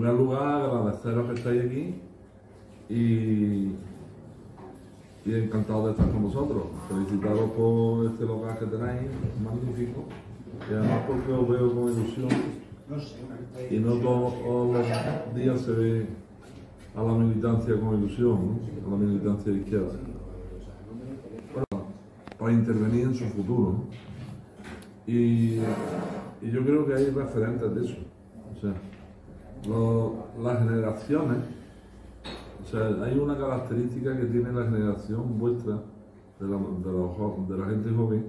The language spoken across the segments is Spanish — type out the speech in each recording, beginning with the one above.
primer lugar, agradeceros que estáis aquí y encantado de estar con vosotros. Felicitaros por este local que tenéis, magnífico, y además porque os veo con ilusión y no todos los días se ve a la militancia con ilusión, ¿no? A la militancia de izquierda. Para intervenir en su futuro, ¿no? Y yo creo que hay referentes de eso. O sea, las generaciones, o sea, hay una característica que tiene la generación vuestra, de la gente joven,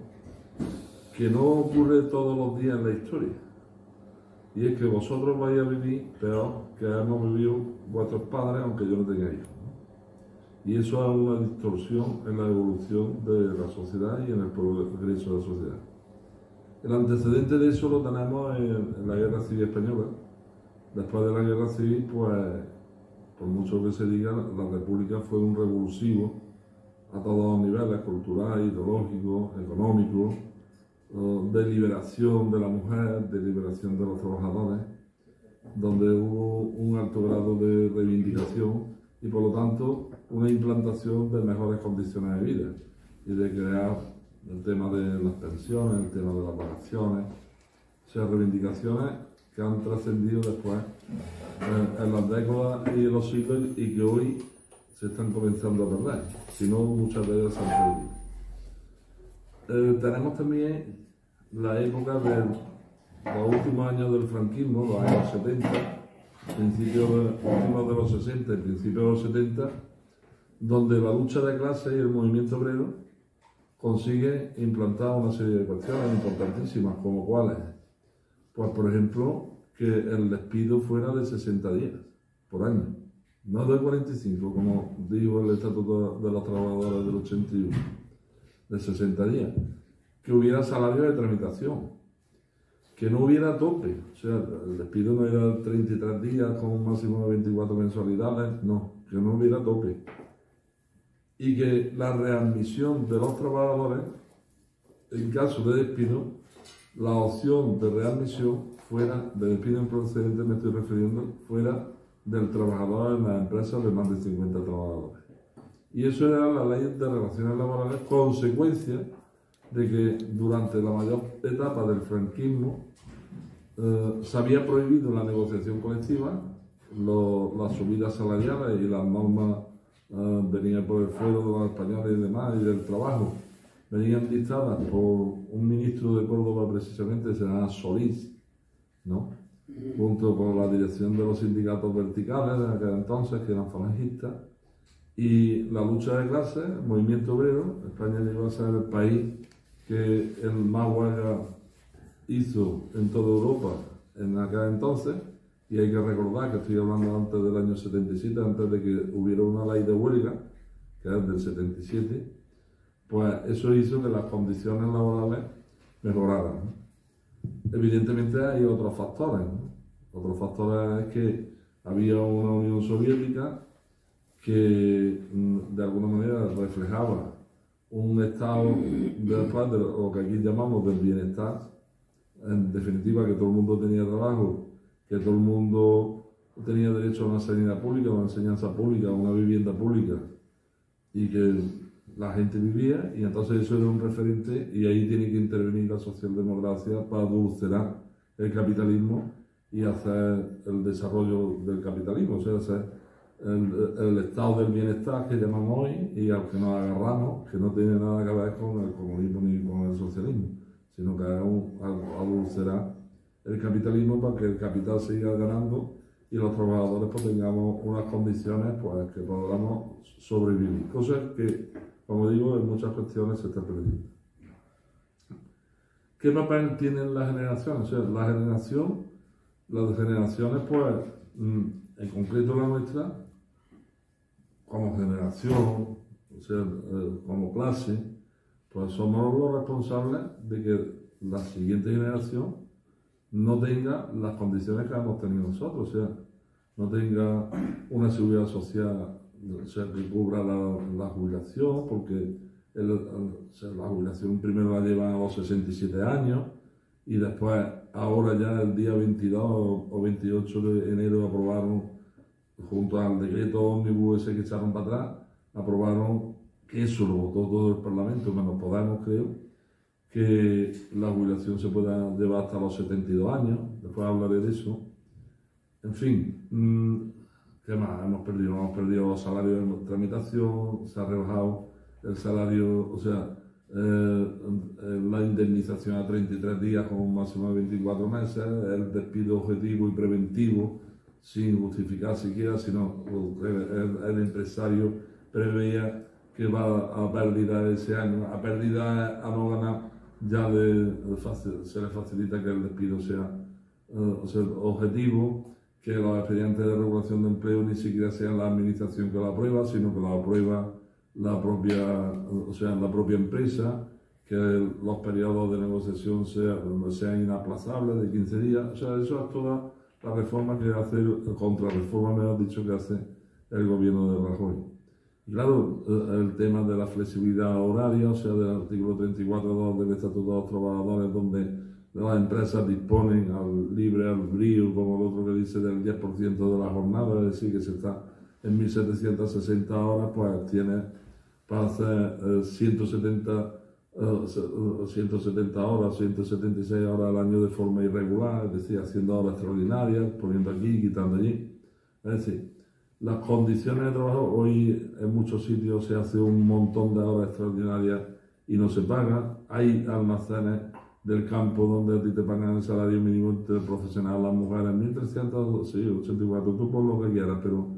que no ocurre todos los días en la historia. Y es que vosotros vais a vivir peor que hemos vivido vuestros padres, aunque yo no tenga hijos, ¿no? Y eso es una distorsión en la evolución de la sociedad y en el progreso de la sociedad. El antecedente de eso lo tenemos en la Guerra Civil Española. Después de la Guerra Civil, pues, por mucho que se diga, la República fue un revulsivo a todos los niveles, cultural, ideológico, económico, de liberación de la mujer, de liberación de los trabajadores, donde hubo un alto grado de reivindicación y, por lo tanto, una implantación de mejores condiciones de vida y de crear el tema de las pensiones, el tema de las vacaciones, o sea, reivindicaciones que han trascendido después en las décadas y en los siglos y que hoy se están comenzando a perder, si no muchas de ellas se han perdido. Tenemos también la época de los últimos años del franquismo, los años 70, últimos de los 60 y principios de los 70, donde la lucha de clases y el movimiento obrero consigue implantar una serie de cuestiones importantísimas, como cuáles. Pues, por ejemplo, que el despido fuera de 60 días por año, no de 45, como dijo el Estatuto de los Trabajadores del 81, de 60 días. Que hubiera salario de tramitación, que no hubiera tope, o sea, el despido no era 33 días con un máximo de 24 mensualidades, no, que no hubiera tope. Y que la readmisión de los trabajadores, en caso de despido, la opción de readmisión fuera, de despido improcedente me estoy refiriendo, fuera del trabajador en las empresas de más de 50 trabajadores. Y eso era la ley de relaciones laborales, consecuencia de que durante la mayor etapa del franquismo se había prohibido la negociación colectiva, las subidas salariales y las normas venían por el fuero de los españoles y demás, y del trabajo, venían dictadas por un ministro de Córdoba precisamente, se llamaba Solís, ¿no? Junto con la dirección de los sindicatos verticales de aquel entonces, que eran falangistas, y la lucha de clases, el movimiento obrero. España llegó a ser el país que el más huelga hizo en toda Europa en aquel entonces, y hay que recordar que estoy hablando antes del año 77, antes de que hubiera una ley de huelga, que es del 77, pues eso hizo que las condiciones laborales mejoraran, ¿no? Evidentemente hay otros factores, ¿no? Otros factores es que había una Unión Soviética que de alguna manera reflejaba un estado después de lo que aquí llamamos del bienestar, en definitiva que todo el mundo tenía trabajo, que todo el mundo tenía derecho a una sanidad pública, a una enseñanza pública, a una vivienda pública, y que la gente vivía, y entonces eso era un referente, y ahí tiene que intervenir la socialdemocracia para adulterar el capitalismo y hacer el desarrollo del capitalismo, o sea, hacer el estado del bienestar que llamamos hoy, y al que nos agarramos, que no tiene nada que ver con el comunismo ni con el socialismo, sino que es adulterar el capitalismo para que el capital siga ganando y los trabajadores pues tengamos unas condiciones pues que podamos sobrevivir, cosas que, como digo, en muchas cuestiones se está perdiendo. ¿Qué papel tienen las generaciones? O sea, las generaciones pues, en concreto la nuestra, como generación, o sea, como clase, pues somos los responsables de que la siguiente generación no tenga las condiciones que hemos tenido nosotros, o sea, no tenga una seguridad social, o sea, que cubra la jubilación, porque o sea, la jubilación primero la llevan a los 67 años y después ahora ya el día 22 o 28 de enero aprobaron, junto al decreto ómnibus ese que echaron para atrás, aprobaron, que eso lo votó todo el Parlamento, menos Podemos creo, que la jubilación se pueda llevar hasta los 72 años, después hablaré de eso. En fin, ¿qué más? Hemos perdido los salarios en tramitación, se ha rebajado el salario, o sea, la indemnización a 33 días con un máximo de 24 meses, el despido objetivo y preventivo sin justificar siquiera, sino el empresario preveía que va a pérdida ese año, a pérdida a no ganar, ya se le facilita que el despido sea, objetivo, que los expedientes de regulación de empleo ni siquiera sean la administración que lo aprueba, sino que lo aprueba la propia empresa, que los periodos de negociación sean inaplazables de 15 días. O sea, eso es toda la reforma que hace, contrarreforma, mejor dicho, que hace el gobierno de Rajoy. Y claro, el tema de la flexibilidad horaria, o sea, del artículo 34.2 del Estatuto de los Trabajadores, donde las empresas disponen al libre albedrío, como el otro que dice, del 10% de la jornada, es decir, que si está en 1.760 horas, pues tiene para hacer 170 horas, 176 horas al año de forma irregular, es decir, haciendo horas extraordinarias, poniendo aquí, quitando allí. Es decir, las condiciones de trabajo, hoy en muchos sitios se hace un montón de horas extraordinarias y no se paga. Hay almacenes del campo donde a ti te pagan el salario mínimo interprofesional, las mujeres 1.300, sí, 84, tú por lo que quieras, pero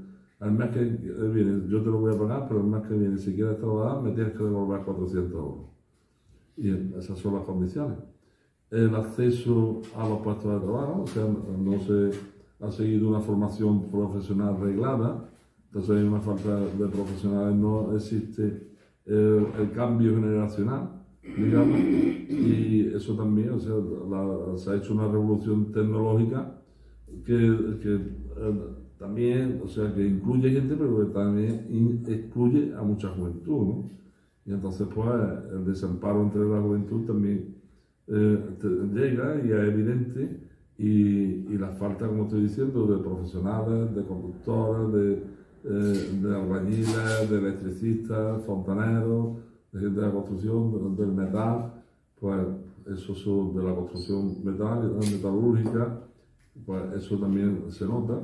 al mes que viene yo te lo voy a pagar, pero el mes que viene si quieres trabajar me tienes que devolver 400 euros. Y esas son las condiciones. El acceso a los puestos de trabajo, o sea, no se ha seguido una formación profesional reglada, entonces hay una falta de profesionales, no existe el cambio generacional, digamos, y eso también, o sea, se ha hecho una revolución tecnológica que también, o sea, que incluye gente, pero que también excluye a mucha juventud, ¿no? Y entonces, pues, el desamparo entre la juventud también llega y es evidente, y la falta, como estoy diciendo, de profesionales, de conductores, de albañiles, de electricistas, fontaneros, de gente de la construcción, del metal, pues eso de la construcción metalúrgica, pues eso también se nota,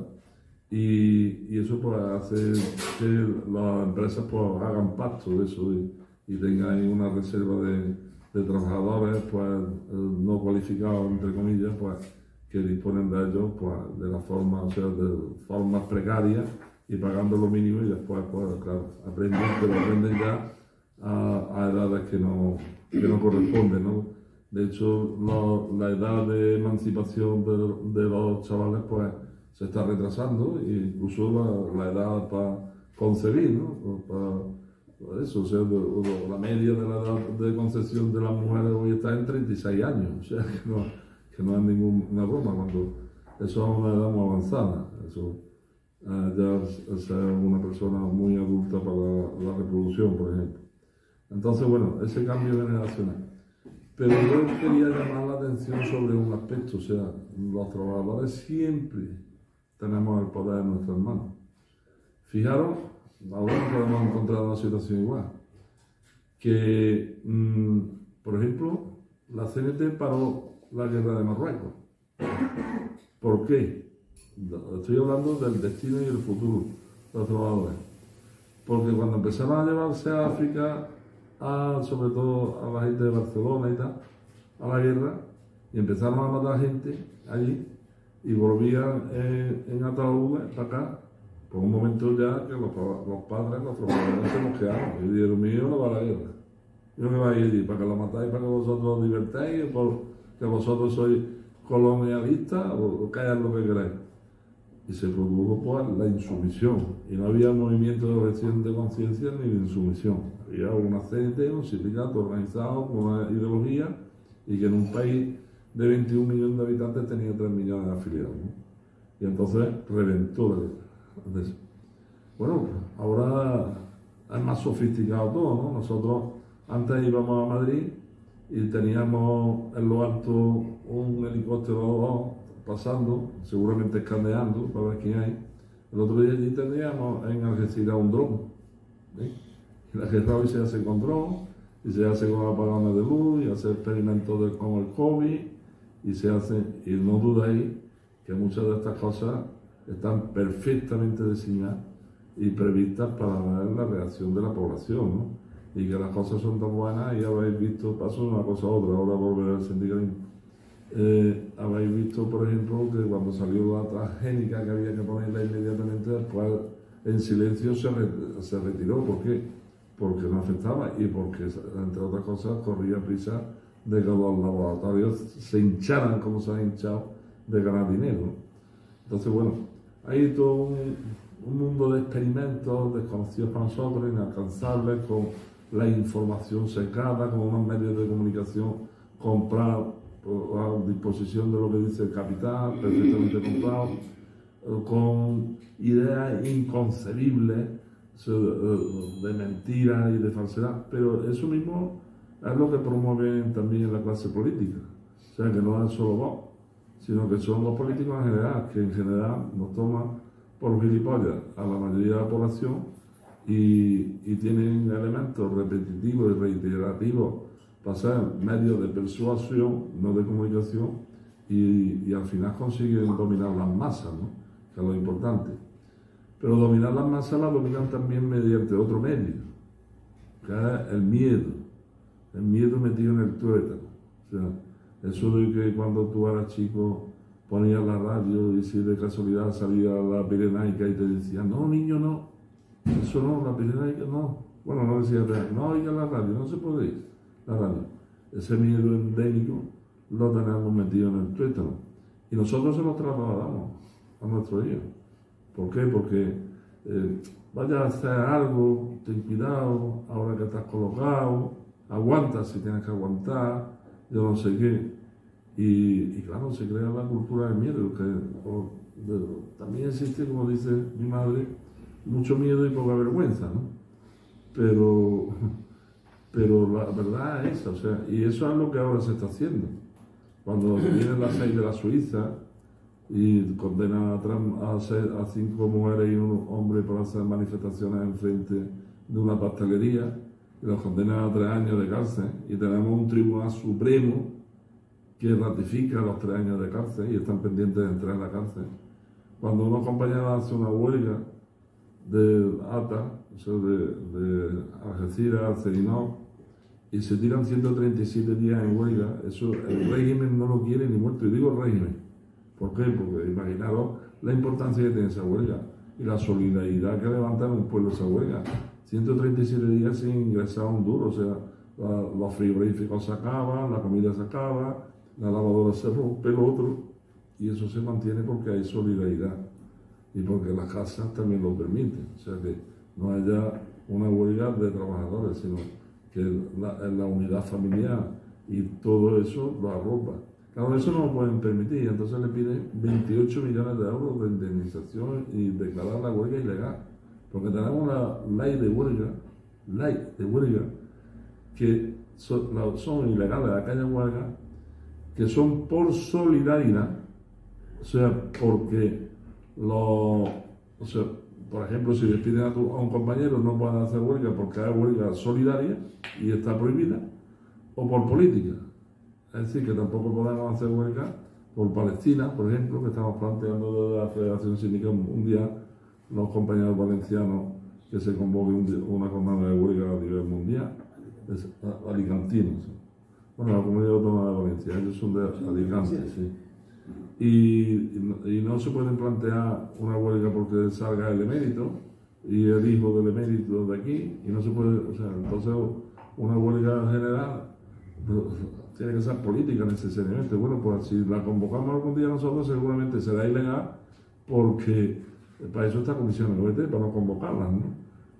y eso pues hace que las empresas pues hagan pacto de eso y tengan ahí una reserva de trabajadores pues no cualificados, entre comillas, pues que disponen de ellos pues de la forma, o sea, de formas precarias y pagando lo mínimo, y después pues claro, aprenden ya a edades que no corresponden, ¿no? De hecho, la edad de emancipación de los chavales pues se está retrasando, e incluso la edad para concebir, ¿no? Para eso, o sea, la media de la edad de concepción de las mujeres hoy está en 36 años, o sea, que no es ninguna broma, cuando eso es una edad muy avanzada, eso ya es una persona muy adulta para la reproducción, por ejemplo. Entonces, bueno, ese cambio generacional. Pero yo quería llamar la atención sobre un aspecto, o sea, los trabajadores siempre tenemos el poder en nuestras manos. Fijaros, ahora podemos encontrar una situación igual, que, por ejemplo, la CNT paró la guerra de Marruecos. ¿Por qué? Estoy hablando del destino y el futuro de los trabajadores. Porque cuando empezaron a llevarse a África, sobre todo a la gente de Barcelona y tal, a la guerra, y empezaron a matar gente allí, y volvían en ataúdes para acá, por un momento ya que los padres, los trabajadores se mosquearon, y dijeron, mi hijo no va a la guerra, yo que vais allí, para que lo matáis, para que vosotros os divertáis, que vosotros sois colonialistas, o que hagáis lo que queráis. Y se produjo pues la insumisión, y no había movimiento de objeción de conciencia ni de insumisión. Había una CNT, un sindicato organizado con una ideología, y que en un país de 21 millones de habitantes tenía 3 millones de afiliados, ¿no? Y entonces reventó la guerra. Bueno, ahora es más sofisticado todo, ¿no? Nosotros antes íbamos a Madrid y teníamos en lo alto un helicóptero pasando, seguramente escaneando para ver quién hay. El otro día allí teníamos en Algeciras un dron. Y la guerra hoy se hace con dron, y se hace con apagones de luz, y hace experimentos con el COVID, y se hace, y no dudéis que muchas de estas cosas están perfectamente diseñadas y previstas para ver la reacción de la población, ¿no? Y que las cosas son tan buenas, y habéis visto, paso de una cosa a otra, ahora volveré al sindicalismo. Habéis visto, por ejemplo, que cuando salió la transgénica que había que ponerla inmediatamente, después en silencio se retiró. ¿Por qué? Porque no afectaba y porque, entre otras cosas, corría prisa de que los laboratorios se hincharan como se han hinchado de ganar dinero, ¿no? Entonces, bueno, hay todo un mundo de experimentos desconocidos para nosotros, inalcanzables, con la información secada, con unos medios de comunicación comprados a disposición de lo que dice el capital, perfectamente comprados, con ideas inconcebibles de mentiras y de falsedad, pero eso mismo es lo que promueven también la clase política. O sea, que no es solo vos, sino que son los políticos en general, que en general nos toman por gilipollas a la mayoría de la población y tienen elementos repetitivos y reiterativos para ser medios de persuasión, no de comunicación, y al final consiguen dominar las masas, ¿no? Que es lo importante. Pero dominar las masas las dominan también mediante otro medio, que es el miedo metido en el tuétano. O sea, eso de que cuando tú eras chico ponías la radio y si de casualidad salía la Pirenaica y te decía, no niño, no, eso no, la Pirenaica no. Bueno, no decía, no oiga la radio, no se puede ir la radio. Ese miedo endémico lo tenemos metido en el tuétano. Y nosotros se lo trasladamos a nuestros hijos. ¿Por qué? Porque vaya a hacer algo, ten cuidado, ahora que estás colocado, aguanta si tienes que aguantar, yo no sé qué. Y claro, se crea la cultura del miedo, también existe, como dice mi madre, mucho miedo y poca vergüenza, ¿no? Pero la verdad es esa, o sea, y eso es lo que ahora se está haciendo. Cuando viene la ley de la Suiza y condena a 5 mujeres y un hombre por hacer manifestaciones en frente de una pastelería, y los condena a 3 años de cárcel, y tenemos un tribunal supremo que ratifica los 3 años de cárcel y están pendientes de entrar en la cárcel. Cuando unos compañeros hacen una huelga de ATA, o sea, de Algeciras, Cerinó, y se tiran 137 días en huelga, eso el régimen no lo quiere ni muerto. Y digo régimen, ¿por qué? Porque imaginaros la importancia que tiene esa huelga y la solidaridad que levanta en un pueblo esa huelga. 137 días sin ingresar un duro, o sea, los frigoríficos se acaban, la comida se acaba, la lavadora se rompe, el otro, y eso se mantiene porque hay solidaridad y porque las casas también lo permiten. O sea, que no haya una huelga de trabajadores, sino que la unidad familiar y todo eso lo arropa. Claro, eso no lo pueden permitir, entonces le piden 28 millones de euros de indemnización y declarar la huelga ilegal. Porque tenemos una ley de huelga, que son ilegales aquellas huelgas que son por solidaridad, o sea, porque por ejemplo, si despiden a un compañero no pueden hacer huelga porque hay huelga solidaria y está prohibida, o por política. Es decir, que tampoco podemos hacer huelga por Palestina, por ejemplo, que estamos planteando desde la Federación Sindical Mundial, los compañeros valencianos, que se convoque una jornada de huelga a nivel mundial, alicantinos. Bueno, la Comunidad Autónoma de Valencia, ellos son de Alicante, sí. Y no se pueden plantear una huelga porque salga el emérito y el hijo del emérito de aquí, y no se puede, o sea, entonces una huelga general tiene que ser política necesariamente. Bueno, pues si la convocamos algún día nosotros, seguramente será ilegal, porque para eso está Comisión OET, para no convocarlas, ¿no?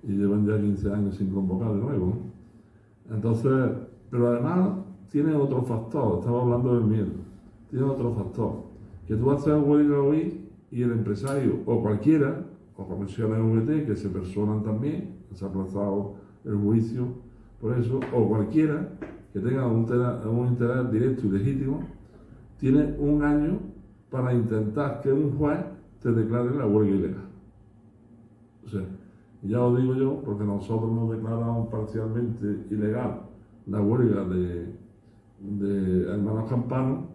Y llevan ya 15 años sin convocar de nuevo, ¿no? Entonces, pero además tiene otro factor, estaba hablando del miedo, tiene otro factor, que tú haces huelga hoy y el empresario, o cualquiera, o comisiones OET, que se personan también, se ha aplazado el juicio Por eso, o cualquiera que tenga un interés directo y legítimo, tiene un año para intentar que un juez te declare la huelga ilegal. O sea, ya os digo yo, porque nosotros nos declaramos parcialmente ilegal la huelga de Hermanos Campano,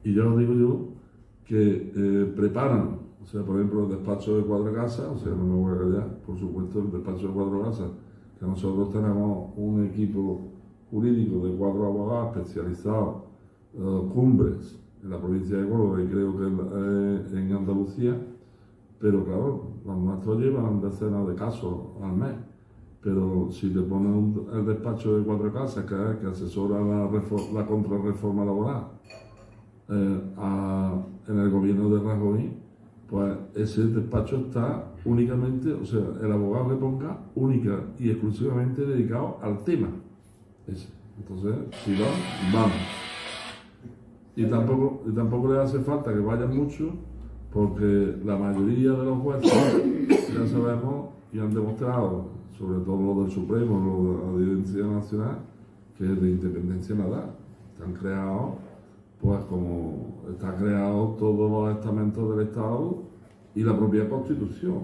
y ya os digo yo que preparan, o sea, por ejemplo, el despacho de Cuatro Casas, o sea, no me voy a callar, por supuesto, el despacho de Cuatro Casas, que nosotros tenemos un equipo jurídico de 4 abogados especializados, cumbres, en la provincia de Córdoba y creo que en Andalucía, pero claro, los nuestros llevan decenas de casos al mes. Pero si te pones el despacho de Cuatro Casas, que asesora la contrarreforma laboral en el gobierno de Rajoy, pues ese despacho está únicamente, o sea, el abogado que ponga única y exclusivamente dedicado al tema ese. Entonces, si vamos. Y tampoco le hace falta que vayan mucho, porque la mayoría de los jueces, ya sabemos y han demostrado, sobre todo los del Supremo, los de la Audiencia Nacional, que de independencia nada. Están creados, pues como está creado todos los estamentos del Estado y la propia Constitución,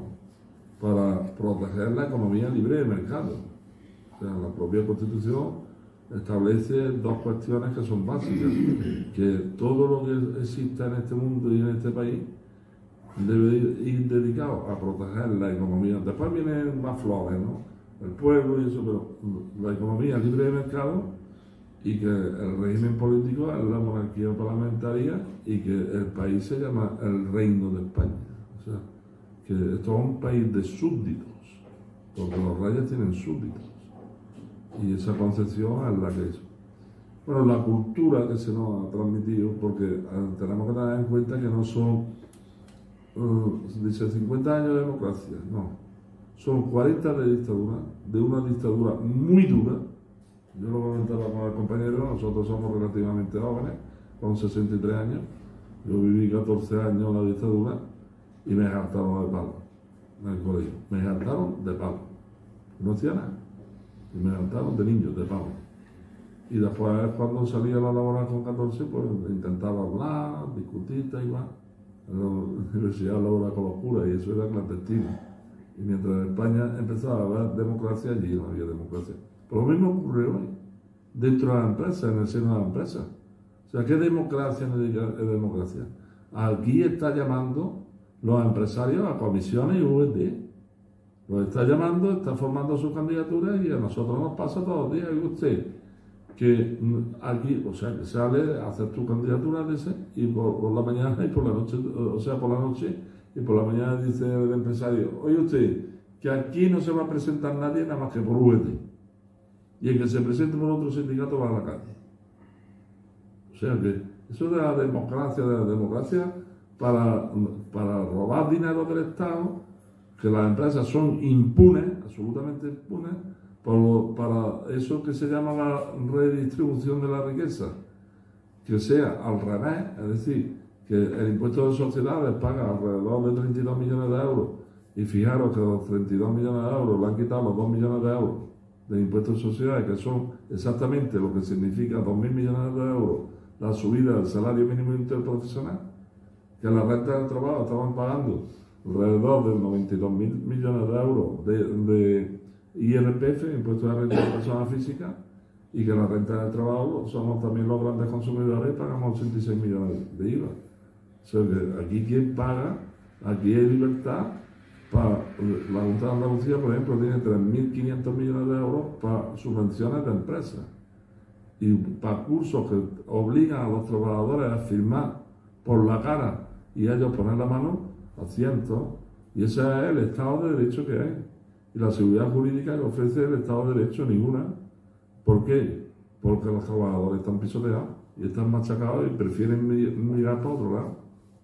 para proteger la economía libre de mercado. O sea, la propia Constitución establece dos cuestiones que son básicas, que todo lo que exista en este mundo y en este país debe ir dedicado a proteger la economía. Después vienen más flores, ¿no? El pueblo y eso, pero la economía libre de mercado, y que el régimen político es la monarquía parlamentaria y que el país se llama el Reino de España. O sea, que esto es un país de súbditos, porque los reyes tienen súbditos. Y esa concepción es la que es. Bueno, la cultura que se nos ha transmitido, porque tenemos que tener en cuenta que no son, dice 50 años de democracia, no. Son 40 de dictadura, de una dictadura muy dura. Yo lo comentaba con el compañero, nosotros somos relativamente jóvenes, con 63 años. Yo viví 14 años en la dictadura y me hartaron de palo en el colegio. Me hartaron de palo. No hacía nada. Y me hartaron de niños, de palo. Y después, cuando salía a la laboral con 14, pues intentaba hablar, discutir, tal y igual. En la universidad laboral con los curas, y eso era clandestino. Y mientras en España empezaba a haber democracia, allí no había democracia. Pero lo mismo ocurre hoy, dentro de la empresa, en el seno de la empresa. O sea, ¿qué democracia es democracia? Aquí está llamando los empresarios a comisiones y VD. Los está llamando, está formando sus candidaturas y a nosotros nos pasa todos los días. Y usted, que aquí, o sea, que sale a hacer tu candidatura y por la mañana y por la noche, o sea, por la noche y por la mañana dice el empresario, oye usted, que aquí no se va a presentar nadie nada más que por VD. Y el que se presente por otro sindicato va a la calle. O sea que eso de la democracia para robar dinero del Estado, que las empresas son impunes, absolutamente impunes, para eso que se llama la redistribución de la riqueza, que sea al revés, es decir, que el impuesto de sociedades paga alrededor de 32 millones de euros, y fijaros que los 32 millones de euros le han quitado los 2 millones de euros de impuestos de sociedades, que son exactamente lo que significa 2.000 millones de euros la subida del salario mínimo interprofesional, que la renta del trabajo estaban pagando alrededor de 92.000 millones de euros de IRPF, impuestos de renta de personas físicas, y que la renta del trabajo somos también los grandes consumidores y pagamos 86 millones de IVA. O sea que aquí quien paga, aquí hay libertad. La Junta de Andalucía, por ejemplo, tiene 3.500 millones de euros para subvenciones de empresas y para cursos que obligan a los trabajadores a firmar por la cara y a ellos poner la mano a cientos. Y ese es el Estado de Derecho que hay. Y la seguridad jurídica que ofrece el Estado de Derecho, ninguna. ¿Por qué? Porque los trabajadores están pisoteados y están machacados y prefieren mirar para otro lado.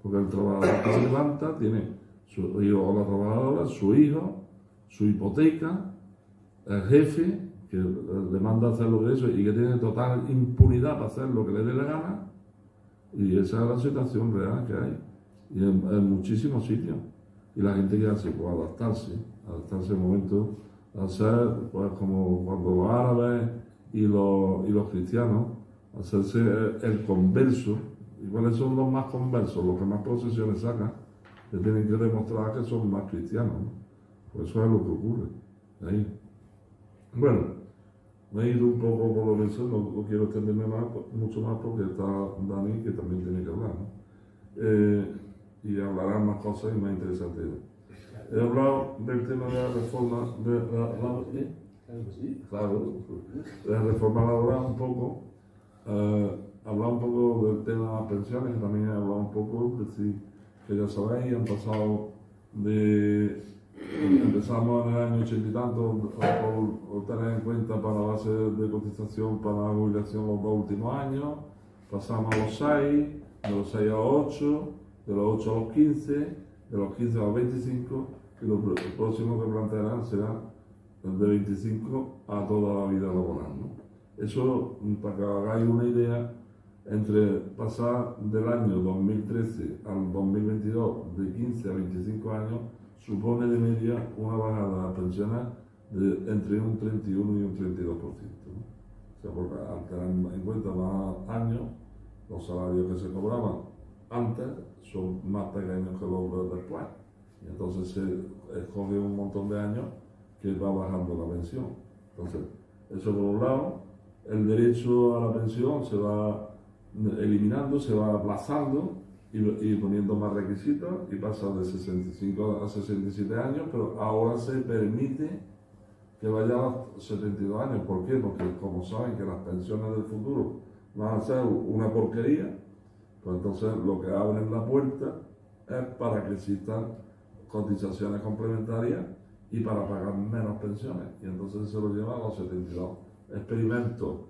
Porque el trabajador que se levanta tiene su hijo o la trabajadora, su hijo, su hipoteca, el jefe que le manda a hacer lo que eso y que tiene total impunidad para hacer lo que le dé la gana. Y esa es la situación real que hay. Y en muchísimos sitios. Y la gente que hace, pues adaptarse al momento hacer, pues como cuando los árabes y los cristianos, hacerse el converso. ¿Y cuáles son los más conversos? Los que más procesiones sacan, que tienen que demostrar que son más cristianos, ¿no? Pues eso es lo que ocurre ahí. Bueno, me he ido un poco por lo eso, no quiero extenderme mucho más porque está Dani, que también tiene que hablar, ¿no? Y hablará más cosas y más interesantes. He hablado del tema de la reforma de la reforma laboral un poco, hablar un poco del tema de las pensiones, también he hablado un poco, es decir, que ya sabéis, han pasado empezamos en el año 80 y tanto por tener en cuenta para la base de cotización para la jubilación los 2 últimos años, pasamos a los 6, de los 6 a los 8, de los 8 a los 15, de los 15 a los 25, y lo próximo que plantearán será de 25 a toda la vida laboral, ¿no? Eso, para que hagáis una idea, entre pasar del año 2013 al 2022 de 15 a 25 años, supone de media una bajada de las pensiones de entre un 31 y un 32%, ¿no? O sea, porque al tener en cuenta más años, los salarios que se cobraban antes son más pequeños que los de después. Y entonces se escoge un montón de años que va bajando la pensión. Entonces, eso por un lado, el derecho a la pensión se va eliminando, se va aplazando y poniendo más requisitos y pasa de 65 a 67 años, pero ahora se permite que vaya a los 72 años. ¿Por qué? Porque como saben que las pensiones del futuro van a ser una porquería, pues entonces lo que abren la puerta es para que existan cotizaciones complementarias y para pagar menos pensiones, y entonces se lo lleva a los 72. Experimentos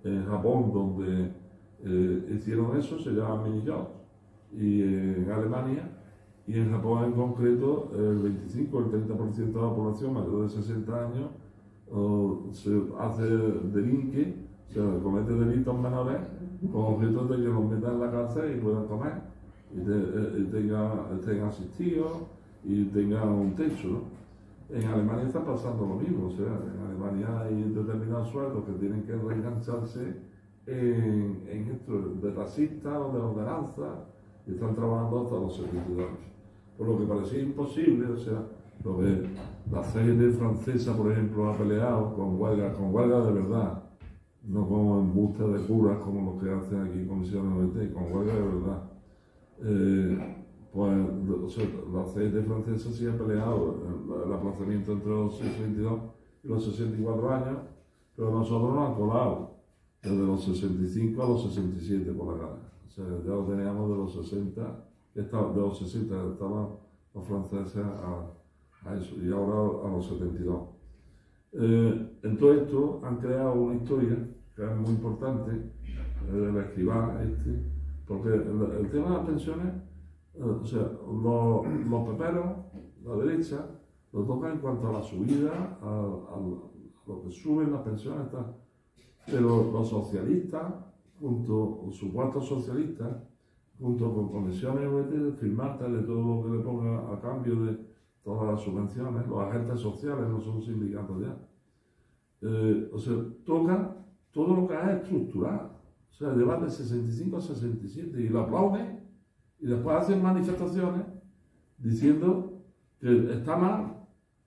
en Japón donde hicieron eso, se llaman mini-jobs, y en Alemania, y en Japón en concreto, el 25 o el 30% de la población mayor de 60 años se hace delinque, o sea, comete delitos menores con objeto de que los metan en la cárcel y puedan comer, y tengan asistidos y tengan un techo, ¿no? En Alemania está pasando lo mismo, o sea, en Alemania hay determinados sueldos que tienen que reengancharse en esto de taxista o de ordenanza, y están trabajando hasta los 72 años. Por lo que parecía imposible, o sea, lo que la CGT francesa, por ejemplo, ha peleado con huelga de verdad, no como embustes de curas como los que hacen aquí comisiones OET, con huelga de verdad. Pues o sea, la CGT francesa sí ha peleado el aplazamiento entre los 62 y los 64 años, pero nosotros nos han colado desde los 65 a los 67 por la cara. O sea, ya lo teníamos de los 60, de los 60 estaban los franceses a eso, y ahora a los 72. En todo esto han creado una historia que es muy importante, del escribá porque el tema de las pensiones, o sea, los peperos, la derecha, lo tocan en cuanto a la subida, a lo que suben las pensiones, tal. Pero los socialistas, supuestos socialistas, junto con comisiones OET, firmantes de todo lo que le ponga a cambio de todas las subvenciones, los agentes sociales, no son sindicatos ya. O sea, tocan todo lo que es estructural. O sea, llevan de 65 a 67 y lo aplauden y después hacen manifestaciones diciendo que está mal.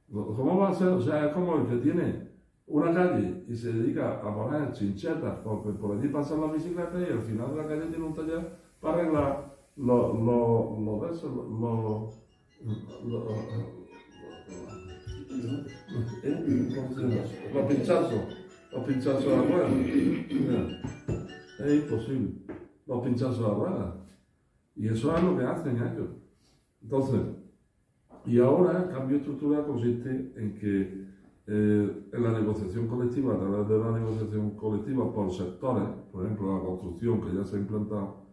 ¿Cómo va a ser? O sea, es como el que tiene una calle y se dedica a poner chinchetas porque por allí pasan las bicicletas y al final de la calle tiene un taller para arreglar los pinchazos a la rueda. Es imposible. Los pinchazos a la rueda. Y eso es lo que hacen ellos. Entonces, y ahora el cambio estructural consiste en que en la negociación colectiva, a través de la negociación colectiva por sectores, por ejemplo la construcción que ya se ha implantado,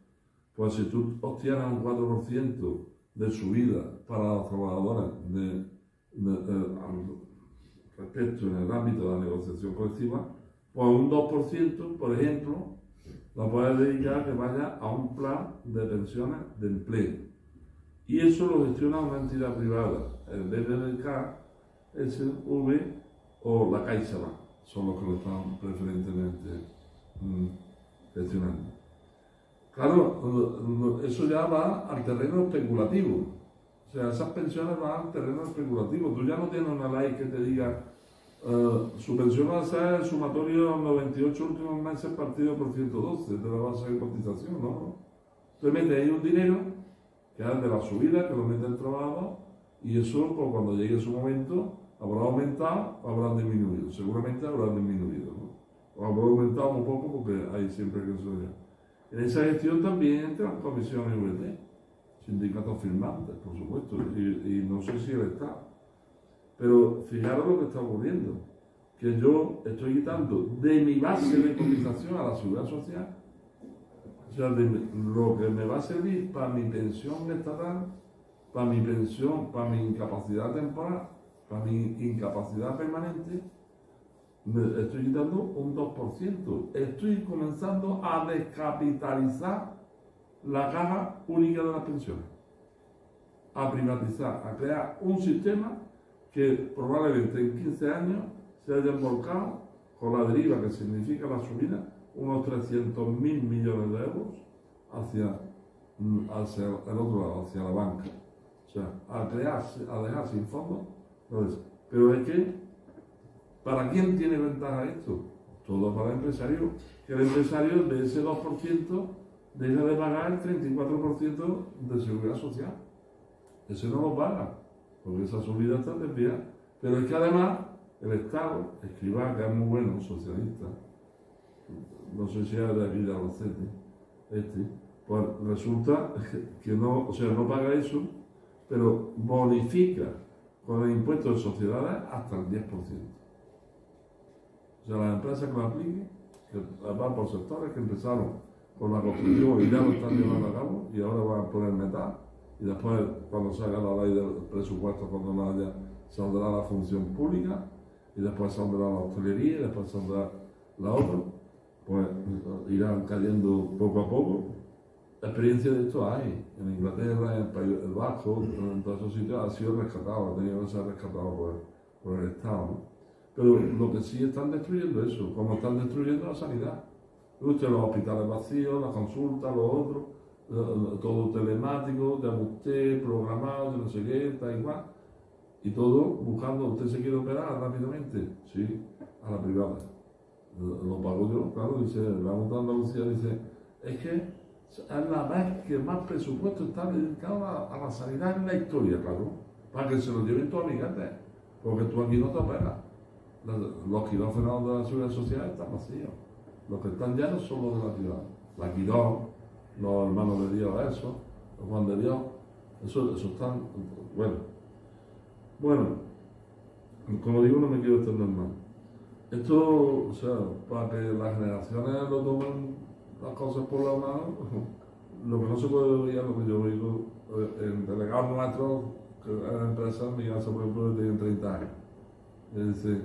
pues si tú obtienes un 4% de subida para los trabajadores respecto en el ámbito de la negociación colectiva, pues un 2%, por ejemplo, la puedes dedicar a que vaya a un plan de pensiones de empleo. Y eso lo gestiona una entidad privada, el BBVA SV o la CaixaBank, son los que lo están preferentemente gestionando. Claro, eso ya va al terreno especulativo. O sea, esas pensiones van al terreno especulativo. Tú ya no tienes una ley que te diga su pensión va a ser el sumatorio de los 98 últimos meses partido por 112 de la base de cotización, ¿no? Tú metes ahí un dinero que es de la subida, que lo mete el trabajador, y eso, pues, cuando llegue su momento, habrá aumentado o habrá disminuido. Seguramente habrá disminuido, ¿no? O habrá aumentado un poco porque hay siempre que subir. En esa gestión también entran comisiones VT, sindicatos firmantes, por supuesto, y no sé si el Estado. Pero fijaros lo que está ocurriendo, que yo estoy quitando de mi base de cotización a la seguridad social, o sea, de lo que me va a servir para mi pensión estatal, para mi pensión, para mi incapacidad temporal, para mi incapacidad permanente, me estoy quitando un 2%. Estoy comenzando a descapitalizar la caja única de las pensiones, a privatizar, a crear un sistema que probablemente en 15 años se haya volcado con la deriva que significa la subida, unos 300.000 millones de euros hacia el otro lado, hacia la banca. O sea, a dejar sin fondos. Pero es que, ¿para quién tiene ventaja esto? Todo para el empresario, que el empresario de ese 2% deja de pagar el 34% de seguridad social. Ese no lo paga, porque esa subida está desviada. Pero es que además el Estado, Escrivá, que es muy bueno, socialista, no sé si es de aquí de Albacete, pues resulta que no, o sea, no paga eso, pero bonifica con el impuesto de sociedades hasta el 10%. O sea, las empresas que lo apliquen, que van por sectores que empezaron con la construcción y ya lo están llevando a cabo, y ahora van a poner metal, y después, cuando salga la ley del presupuesto, cuando no haya, saldrá la función pública, y después saldrá la hostelería, y después saldrá la otra, pues irán cayendo poco a poco. La experiencia de esto hay, en Inglaterra, en el País Vasco, en todos esos sitios ha sido rescatado, ha tenido que ser rescatado por el Estado, ¿no? Pero lo que sí están destruyendo eso, como están destruyendo la sanidad. Usted, los hospitales vacíos, las consultas, los otros, todo telemático, de usted, programado, de no sé qué, tal y cual. Y todo buscando, ¿usted se quiere operar rápidamente? Sí, a la privada. Lo pago yo, claro, dice, la Junta de Andalucía dice, es que es la vez que más presupuesto está dedicado a la sanidad en la historia, claro, para que se lo lleven todos amiguetes, porque tú aquí no te operas. Los quirófanos de la seguridad social están vacíos, los que están llenos son los de la privada. La Quirón, los hermanos de Dios, eso, los Juan de Dios, eso están, bueno, como digo, no me quiero extender más. Esto, o sea, para que las generaciones lo tomen las cosas por la mano, lo que no se puede oír es lo que yo oigo en delegados nuestros, que eran empresas, mi casa, por ejemplo, tienen 30 años. Y dice,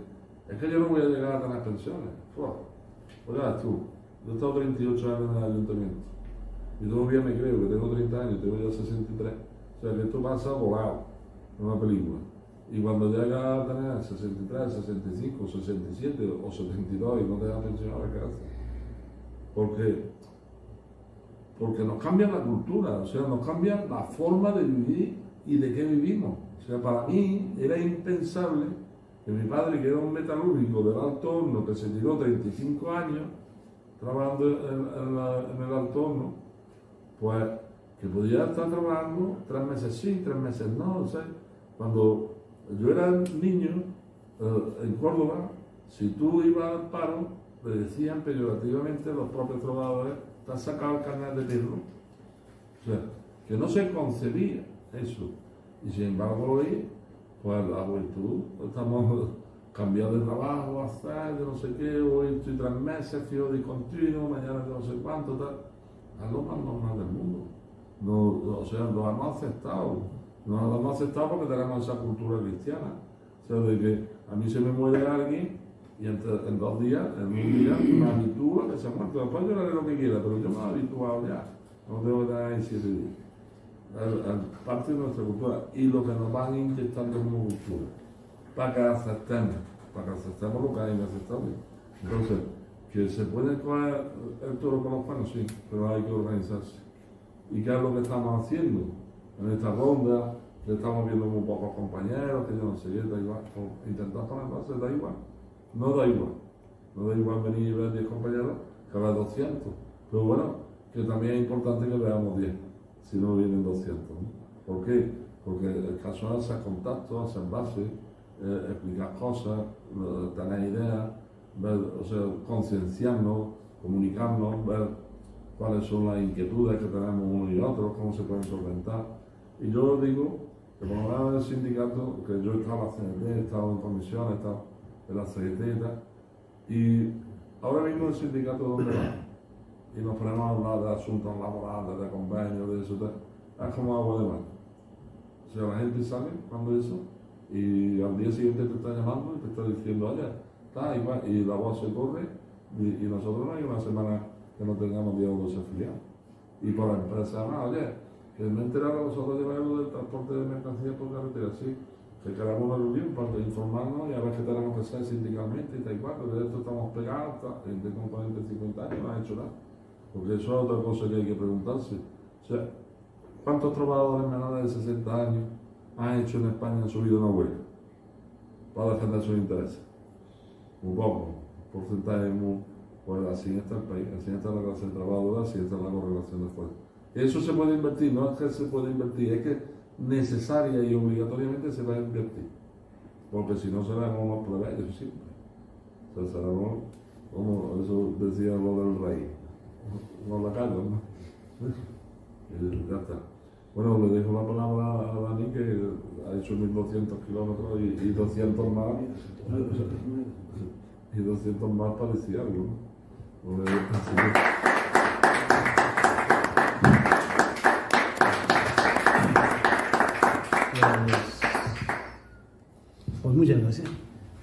es que yo no voy a llegar a tener pensiones. Pues ya ves tú, yo he estado 38 años en el ayuntamiento, y todavía me creo que tengo 30 años, tengo ya 63. O sea, que esto pasa volado en una película. Y cuando llega a tener 63, 65, 67 o 72 y no te da pensión, ¿qué haces? Porque nos cambian la cultura, o sea, nos cambian la forma de vivir y de qué vivimos. O sea, para mí era impensable que mi padre, que era un metalúrgico del alto horno, que se tiró 35 años trabajando en el alto horno, pues que podía estar trabajando 3 meses sí, 3 meses no. O sea, cuando yo era niño, en Córdoba, si tú ibas al paro, le decían peyorativamente los propios trabajadores, te has sacado el carnet de perro. O sea, que no se concebía eso. Y sin embargo hoy, pues la juventud, estamos cambiando de trabajo, hasta de no sé qué, hoy estoy 3 meses, fijo de continuo, mañana de no sé cuánto, tal. Es lo más normal del mundo. No, o sea, lo hemos aceptado. No lo hemos aceptado porque tenemos esa cultura cristiana. O sea, de que a mí se me muere alguien y en 2 días, en un día, me habitúo a que se ha muerto. Después yo haré lo que quiera, pero yo me he habituado ya. No tengo que estar ahí 7 días. Es parte de nuestra cultura y lo que nos van inyectando como cultura para que aceptemos para que aceptemos lo que hay inaceptable. Entonces, que se puede coger el toro con los cuernos, sí, pero hay que organizarse. ¿Y qué es lo que estamos haciendo? En esta ronda, que estamos viendo muy pocos compañeros, que yo no sé, da igual, intentar poner bases, da igual. No da igual. No da igual venir y ver 10 compañeros que ver 200. Pero bueno, que también es importante que veamos 10, si no vienen 200. ¿No? ¿Por qué? Porque el caso es hacer contactos, hacer bases, explicar cosas, tener ideas, ver, o sea, concienciarnos, comunicarnos, ver cuáles son las inquietudes que tenemos unos y otros, cómo se pueden solventar. Y yo digo que por lo menos en el sindicato, que yo he estado en la CNT, he estado en comisiones, he estado en la CGT y tal, y ahora mismo el sindicato donde va, y nos ponemos a hablar de asuntos laborales, de convenios, de eso, es como agua de mar. O sea, la gente sale cuando eso, y al día siguiente te está llamando y te está diciendo, oye, está igual, y la voz se corre, y nosotros no hay una semana que no tengamos 10 o 12 afiliados. Y por la empresa, oye, que me he enterado que vosotros lleváis lo del transporte de mercancías por carretera, sí, que queremos una reunión para informarnos y a ver qué tenemos que hacer sindicalmente y tal y cual, porque de esto estamos pegados, gente con 40 y 50 años no ha hecho nada. Porque eso es otra cosa que hay que preguntarse. O sea, ¿cuántos trabajadores menores de 60 años han hecho en España, han subido una huelga para defender sus intereses? Muy poco, porcentaje muy, pues así está el país, así está la clase trabajadora, así está la correlación de fuerza. Eso se puede invertir, no es que se puede invertir, es que necesaria y obligatoriamente se va a invertir, porque si no seremos unos plebeyos siempre. O sea, seremos, como eso decía lo del rey, no la callo, ¿no? Y ya está. Bueno, le dejo la palabra a Dani, que ha hecho 1200 kilómetros y 200 más. Y 200 más parecía algo, ¿no? Pues muchas gracias.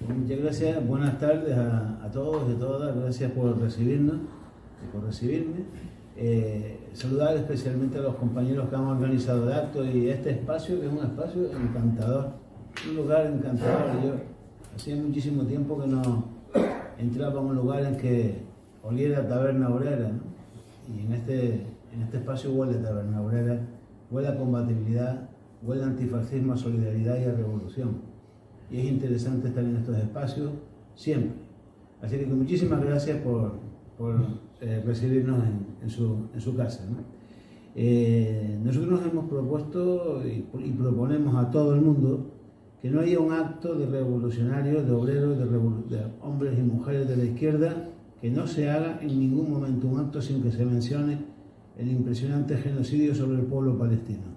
Muchas gracias. Buenas tardes a todos y a todas. Gracias por recibirnos y por recibirme. Saludar especialmente a los compañeros que han organizado el acto y este espacio, que es un espacio encantador, un lugar encantador. Yo hacía muchísimo tiempo que no entraba a un lugar en que oliera a taberna obrera, ¿no? Y en este espacio huele a taberna obrera, huele a combatividad, huele a antifascismo, a solidaridad y a revolución. Y es interesante estar en estos espacios siempre. Así que muchísimas gracias por recibirnos en su casa, ¿no? Nosotros nos hemos propuesto y proponemos a todo el mundo que no haya un acto de revolucionarios, de obreros, de hombres y mujeres de la izquierda, que no se haga en ningún momento un acto sin que se mencione el impresionante genocidio sobre el pueblo palestino.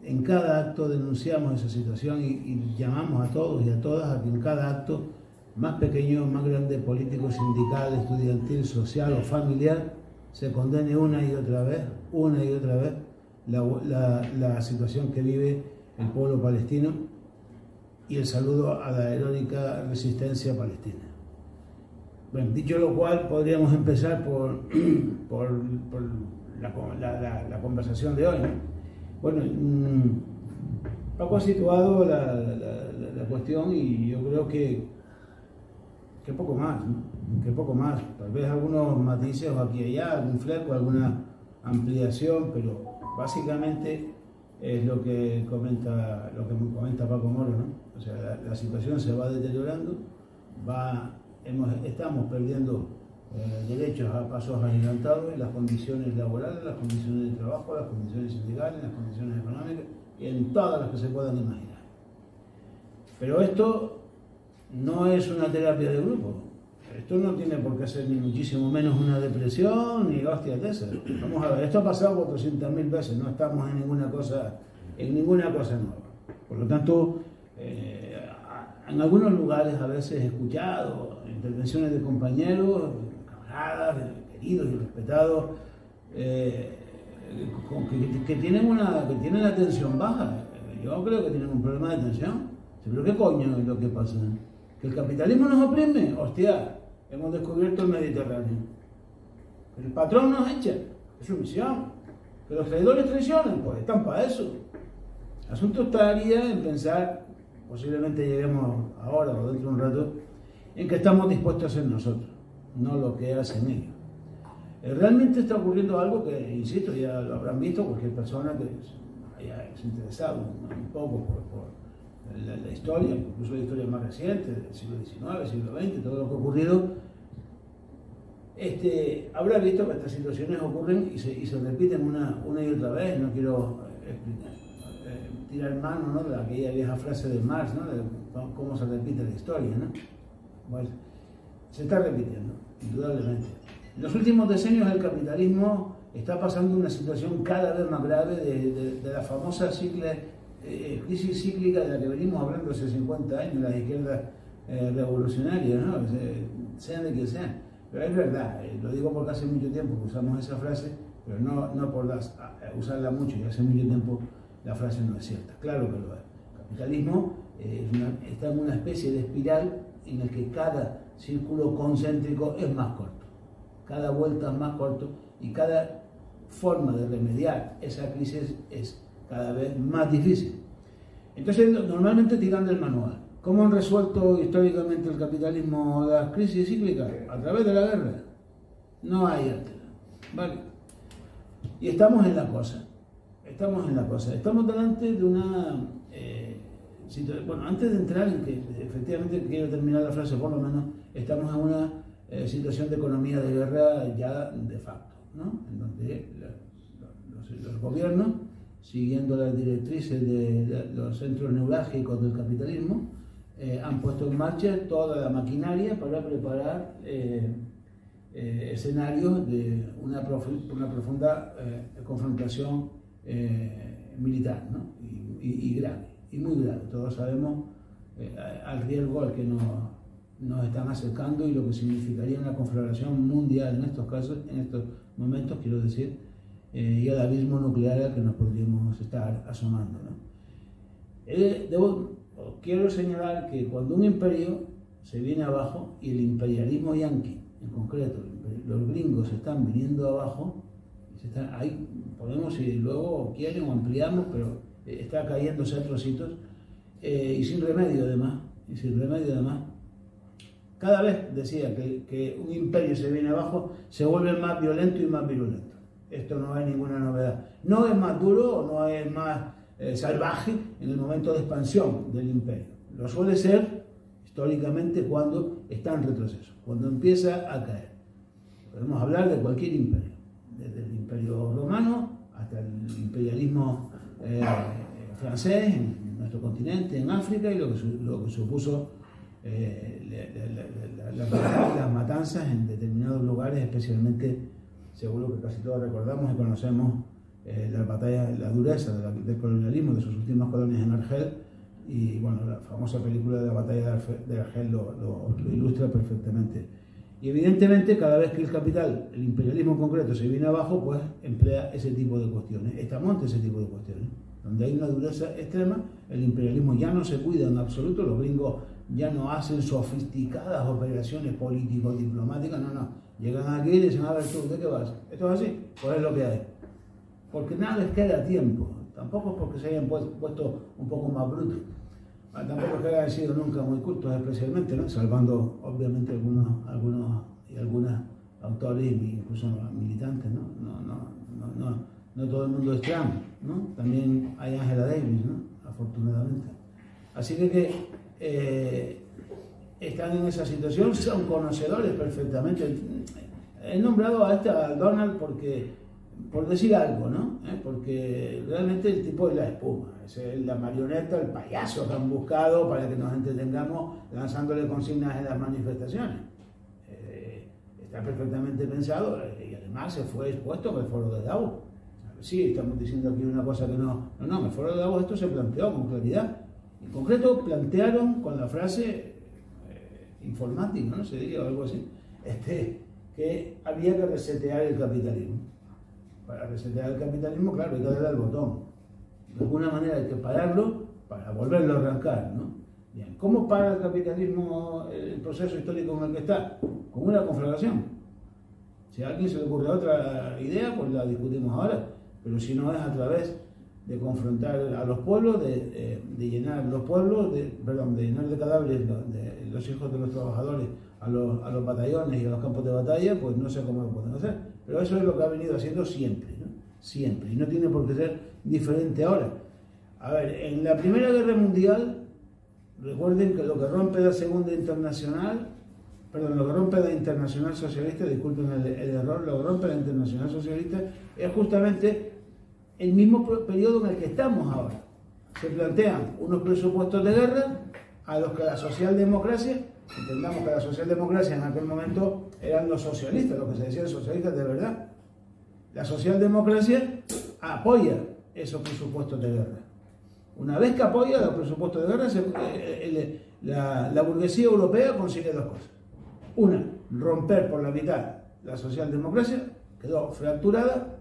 En cada acto denunciamos esa situación y llamamos a todos y a todas a que en cada acto, más pequeño, más grande, político, sindical, estudiantil, social o familiar, se condene una y otra vez la situación que vive el pueblo palestino y el saludo a la heroica resistencia palestina. Bueno, dicho lo cual, podríamos empezar por la conversación de hoy, ¿no? Bueno, Paco ha situado la cuestión y yo creo que poco más, ¿no? Que poco más. Tal vez algunos matices o aquí y allá, algún fleco, alguna ampliación, pero básicamente es lo que comenta Paco Moro, ¿no? O sea, la situación se va deteriorando, estamos perdiendo derechos a pasos agigantados en las condiciones laborales, las condiciones de trabajo, las condiciones sindicales, las condiciones económicas y en todas las que se puedan imaginar. Pero esto no es una terapia de grupo. Esto no tiene por qué ser ni muchísimo menos una depresión ni hostias de esas. Vamos a ver, esto ha pasado 400.000 veces, no estamos en ninguna cosa nueva. Por lo tanto, en algunos lugares a veces he escuchado intervenciones de compañeros, camaradas, queridos y respetados, que tienen la tensión baja. Yo creo que tienen un problema de tensión. ¿Pero qué coño es lo que pasa? ¿Que el capitalismo nos oprime? Hostia, hemos descubierto el Mediterráneo. ¿Que el patrón nos echa? Es su misión. ¿Que los traidores traicionan? Pues están para eso. El asunto estaría en pensar posiblemente lleguemos ahora o dentro de un rato, en que estamos dispuestos a hacer nosotros, no lo que hacen ellos. Realmente está ocurriendo algo que, insisto, ya lo habrán visto cualquier persona que haya interesado un poco por la historia, incluso la historia más reciente, del siglo XIX, siglo XX, todo lo que ha ocurrido, habrá visto que estas situaciones ocurren y se repiten una y otra vez. No quiero tirar mano, ¿no?, de aquella vieja frase de Marx, ¿no?, de cómo se repite la historia, ¿no? Bueno, se está repitiendo, indudablemente. En los últimos decenios el capitalismo está pasando una situación cada vez más grave de la famosa crisis cíclica de la que venimos hablando hace 50 años, las izquierdas revolucionarias, ¿no?, sean de quien sean. Pero es verdad, lo digo porque hace mucho tiempo que usamos esa frase, pero no por usarla mucho, y hace mucho tiempo la frase no es cierta. Claro que lo es. El capitalismo está en una especie de espiral en el que cada círculo concéntrico es más corto, cada vuelta es más corto y cada forma de remediar esa crisis es cada vez más difícil. Entonces, normalmente tiran del manual. ¿Cómo han resuelto históricamente el capitalismo las crisis cíclicas? A través de la guerra. No hay alternativa. ¿Vale? Y estamos en la cosa. Estamos delante de una situación. Bueno, antes de entrar en que efectivamente quiero terminar la frase, por lo menos, estamos en una situación de economía de guerra ya de facto, ¿no? En donde los gobiernos, siguiendo las directrices de los centros neurálgicos del capitalismo, han puesto en marcha toda la maquinaria para preparar escenarios de una profunda confrontación militar, ¿no? y grave, y muy grave. Todos sabemos al riesgo al que nos están acercando y lo que significaría una conflagración mundial en estos casos, en estos momentos, quiero decir, y al abismo nuclear al que nos podríamos estar asomando, ¿no? Quiero señalar que cuando un imperio se viene abajo, y el imperialismo yanqui en concreto, los gringos se están viniendo abajo, ahí podemos, si luego quieren, o ampliamos, pero está cayéndose a trocitos, y sin remedio además, cada vez decía que un imperio se viene abajo, se vuelve más violento y más virulento. Esto no es ninguna novedad. No es más duro, no es más salvaje en el momento de expansión del imperio. Lo suele ser históricamente cuando está en retroceso, cuando empieza a caer. Podemos hablar de cualquier imperio, desde el imperio romano hasta el imperialismo francés en nuestro continente, en África, y lo que supuso las matanzas en determinados lugares, especialmente, seguro que casi todos recordamos y conocemos la dureza del colonialismo, de sus últimas colonias en Argel, y bueno, la famosa película de la batalla de Argel lo ilustra perfectamente. Y evidentemente cada vez que el capital, el imperialismo en concreto, se viene abajo, pues emplea ese tipo de cuestiones, monta ese tipo de cuestiones. Donde hay una dureza extrema, el imperialismo ya no se cuida en absoluto, los gringos ya no hacen sofisticadas operaciones político-diplomáticas, no. Llegan aquí y dicen, a ver tú, ¿de qué vas? ¿Esto es así? Pues es lo que hay. Porque nada les queda tiempo, tampoco es porque se hayan puesto un poco más brutos, tampoco es que hayan sido nunca muy cultos especialmente, ¿no? Salvando obviamente algunos autores, incluso militantes, ¿no? No todo el mundo es Trump, ¿no? También hay Angela Davis, ¿no? Afortunadamente. Así que están en esa situación, son conocedores perfectamente. He nombrado a Donald por decir algo, ¿no? Porque realmente el tipo es la espuma, es la marioneta, el payaso que han buscado para que nos entretengamos lanzándole consignas en las manifestaciones. Está perfectamente pensado y además se fue expuesto en el foro de Davos. Sí, estamos diciendo aquí una cosa que no, en el foro de Davos esto se planteó con claridad. En concreto plantearon con la frase informática, ¿no? Se diría o algo así, que había que resetear el capitalismo. Para resetear el capitalismo, claro, hay que darle al botón. De alguna manera hay que pararlo para volverlo a arrancar, ¿no? Bien, ¿cómo para el capitalismo el proceso histórico en el que está? Con una conflagración. Si a alguien se le ocurre otra idea, pues la discutimos ahora, pero si no es a través de confrontar a los pueblos, de llenar los pueblos, de llenar de cadáveres de los hijos de los trabajadores a los batallones y a los campos de batalla, pues no sé cómo lo pueden hacer. Pero eso es lo que ha venido haciendo siempre, ¿no? Siempre. Y no tiene por qué ser diferente ahora. A ver, en la Primera Guerra Mundial, recuerden que lo que rompe la Segunda Internacional, lo que rompe la Internacional Socialista, disculpen el error, lo que rompe la Internacional Socialista es justamente el mismo periodo en el que estamos ahora. Se plantean unos presupuestos de guerra a los que la socialdemocracia, entendamos que la socialdemocracia en aquel momento eran los socialistas, los que se decían socialistas de verdad. La socialdemocracia apoya esos presupuestos de guerra. Una vez que apoya los presupuestos de guerra, la burguesía europea consigue dos cosas. Una, romper por la mitad la socialdemocracia, quedó fracturada,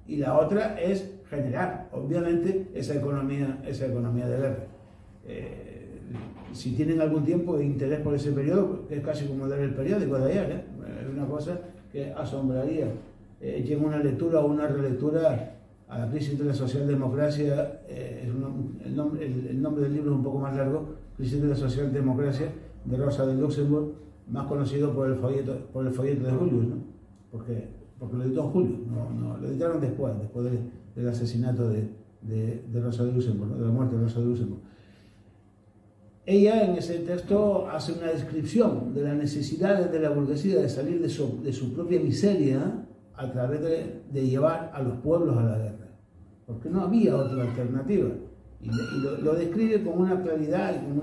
y la otra es generar, obviamente, esa economía de guerra. Si tienen algún tiempo de interés por ese periodo, que es casi como leer el periódico de ayer, es una cosa que asombraría. Echen una lectura o una relectura a la crisis de la socialdemocracia, el nombre del libro es un poco más largo, Crisis de la Socialdemocracia, de Rosa de Luxemburg, más conocido por el folleto de Julius, ¿no? Porque lo editó Julius, no, lo editaron después del asesinato de Rosa de Luxemburg, ¿no? De la muerte de Rosa de Luxemburg. Ella en ese texto hace una descripción de las necesidades de la burguesía de salir de su propia miseria a través de llevar a los pueblos a la guerra, porque no había otra alternativa, y lo describe con una claridad y con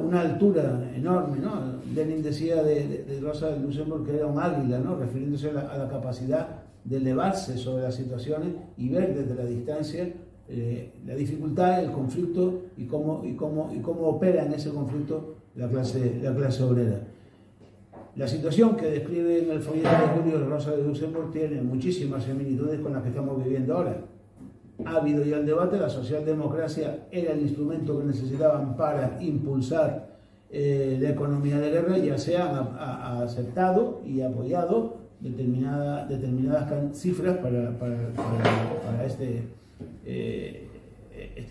una altura enorme, ¿no? Lenin decía de Rosa de Luxemburg que era un águila, ¿no? Refiriéndose a la capacidad de elevarse sobre las situaciones y ver desde la distancia la dificultad, el conflicto y cómo opera en ese conflicto la clase obrera. La situación que describe en el folleto de Julio Rosa de Luxemburg tiene muchísimas similitudes con las que estamos viviendo ahora. Ha habido ya el debate, la socialdemocracia era el instrumento que necesitaban para impulsar la economía de guerra, ya se ha aceptado y apoyado determinadas cifras para esta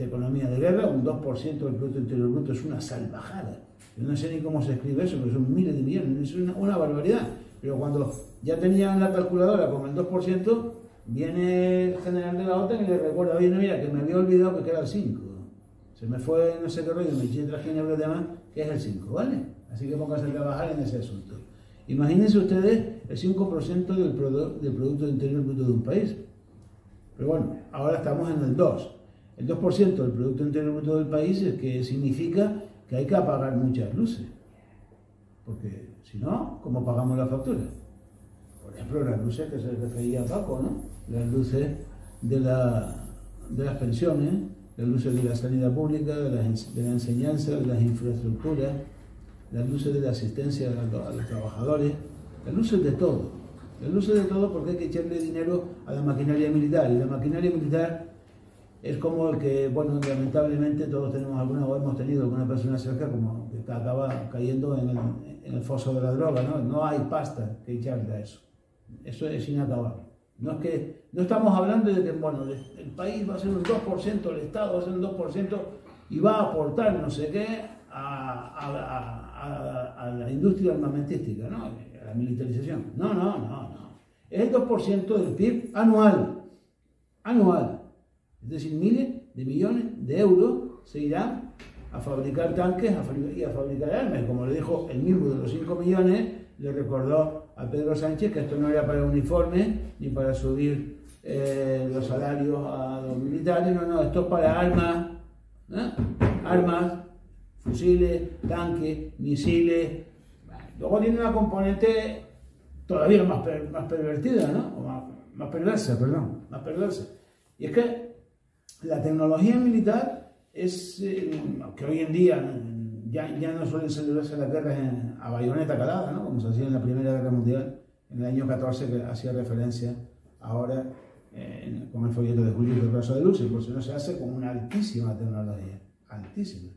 economía de guerra. Un 2% del Producto Interior Bruto es una salvajada. Yo no sé ni cómo se escribe eso, pero son miles de millones, es una barbaridad. Pero cuando ya tenían la calculadora con el 2%, viene el general de la OTAN y le recuerda: oye, no, mira, que me había olvidado que era el 5. Se me fue no sé qué rollo, me eché 3 ginebras de más, que es el 5, ¿vale? Así que pónganse a trabajar en ese asunto. Imagínense ustedes el 5% del Producto Interior Bruto de un país. Pero bueno, ahora estamos en el 2. El 2% del Producto Interior Bruto del país es que significa que hay que apagar muchas luces. Porque si no, ¿cómo pagamos la factura? Por ejemplo, las luces que se refería a Paco, ¿no? Las luces de las pensiones, las luces de la sanidad pública, de la enseñanza, de las infraestructuras, las luces de la asistencia a los trabajadores, las luces de todo. Las luces de todo, porque hay que echarle dinero a la maquinaria militar. Y la maquinaria militar es como el que, bueno, lamentablemente todos tenemos alguna o hemos tenido alguna persona cerca como que acaba cayendo en el foso de la droga, ¿no? No hay pasta que echarle a eso. Eso es inacabable. No estamos hablando de que, bueno, el país va a ser un 2%, el Estado va a ser un 2% y va a aportar no sé qué a la industria armamentística, ¿no? A la militarización. No. Es el 2% del PIB anual. Es decir, miles de millones de euros se irán a fabricar tanques y a fabricar armas. Como le dijo el mismo de los 5 millones, le recordó a Pedro Sánchez que esto no era para uniformes ni para subir los salarios a los militares, no, esto es para armas, ¿eh? Armas, fusiles, tanques, misiles. Luego tiene una componente todavía más pervertida, ¿no? O más perversa. Y es que la tecnología militar es que hoy en día ya no suelen celebrarse las guerras a bayoneta calada, ¿no? Como se hacía en la Primera Guerra Mundial, en el año 14, que hacía referencia ahora con el folleto de Julio de Rosa de Luxemburg, sino se hace con una altísima tecnología, altísima.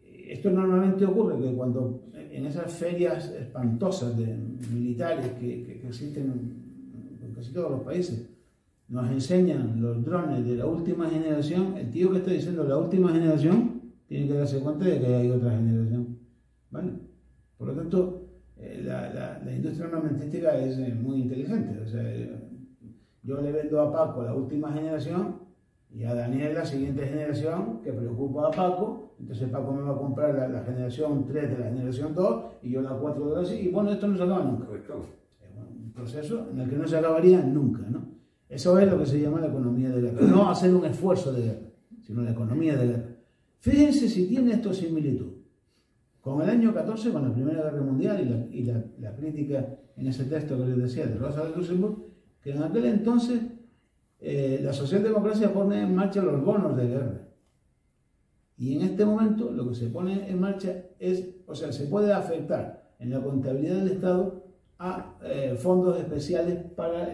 Esto normalmente ocurre que cuando en esas ferias espantosas de militares que existen en casi todos los países, nos enseñan los drones de la última generación, el tío que está diciendo la última generación tiene que darse cuenta de que hay otra generación, ¿vale? Por lo tanto, la industria armamentística es muy inteligente. O sea, yo le vendo a Paco la última generación y a Daniel la siguiente generación, que preocupa a Paco. Entonces Paco me va a comprar la generación 3 de la generación 2 y yo la 4 de la 6. Y bueno, esto no se acaba nunca. Es un proceso en el que no se acabaría nunca, ¿no? Eso es lo que se llama la economía de guerra. No hacer un esfuerzo de guerra, sino la economía de guerra. Fíjense si tiene esto similitud con el año 14, con la Primera Guerra Mundial y la crítica en ese texto que les decía de Rosa de Luxemburg, que en aquel entonces la socialdemocracia pone en marcha los bonos de guerra. Y en este momento lo que se pone en marcha es, o sea, se puede afectar en la contabilidad del Estado a fondos especiales para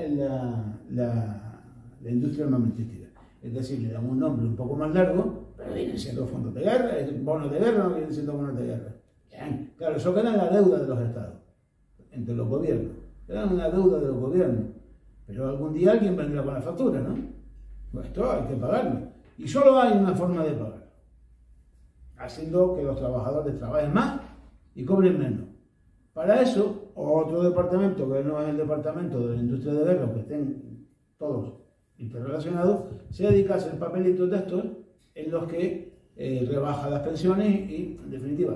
la industria armamentística. Es decir, le damos un nombre un poco más largo, pero vienen siendo fondos de guerra, bonos de guerra, no vienen siendo bonos de guerra. Bien. Claro, eso queda en la deuda de los estados, entre los gobiernos. Queda en la deuda de los gobiernos. Pero algún día alguien vendrá con la factura, ¿no? Pues esto hay que pagarlo. Y solo hay una forma de pagar, haciendo que los trabajadores trabajen más y cobren menos. Para eso, otro departamento, que no es el departamento de la industria de guerra, que estén todos interrelacionados, se dedica a hacer papelitos de estos en los que rebaja las pensiones y, en definitiva,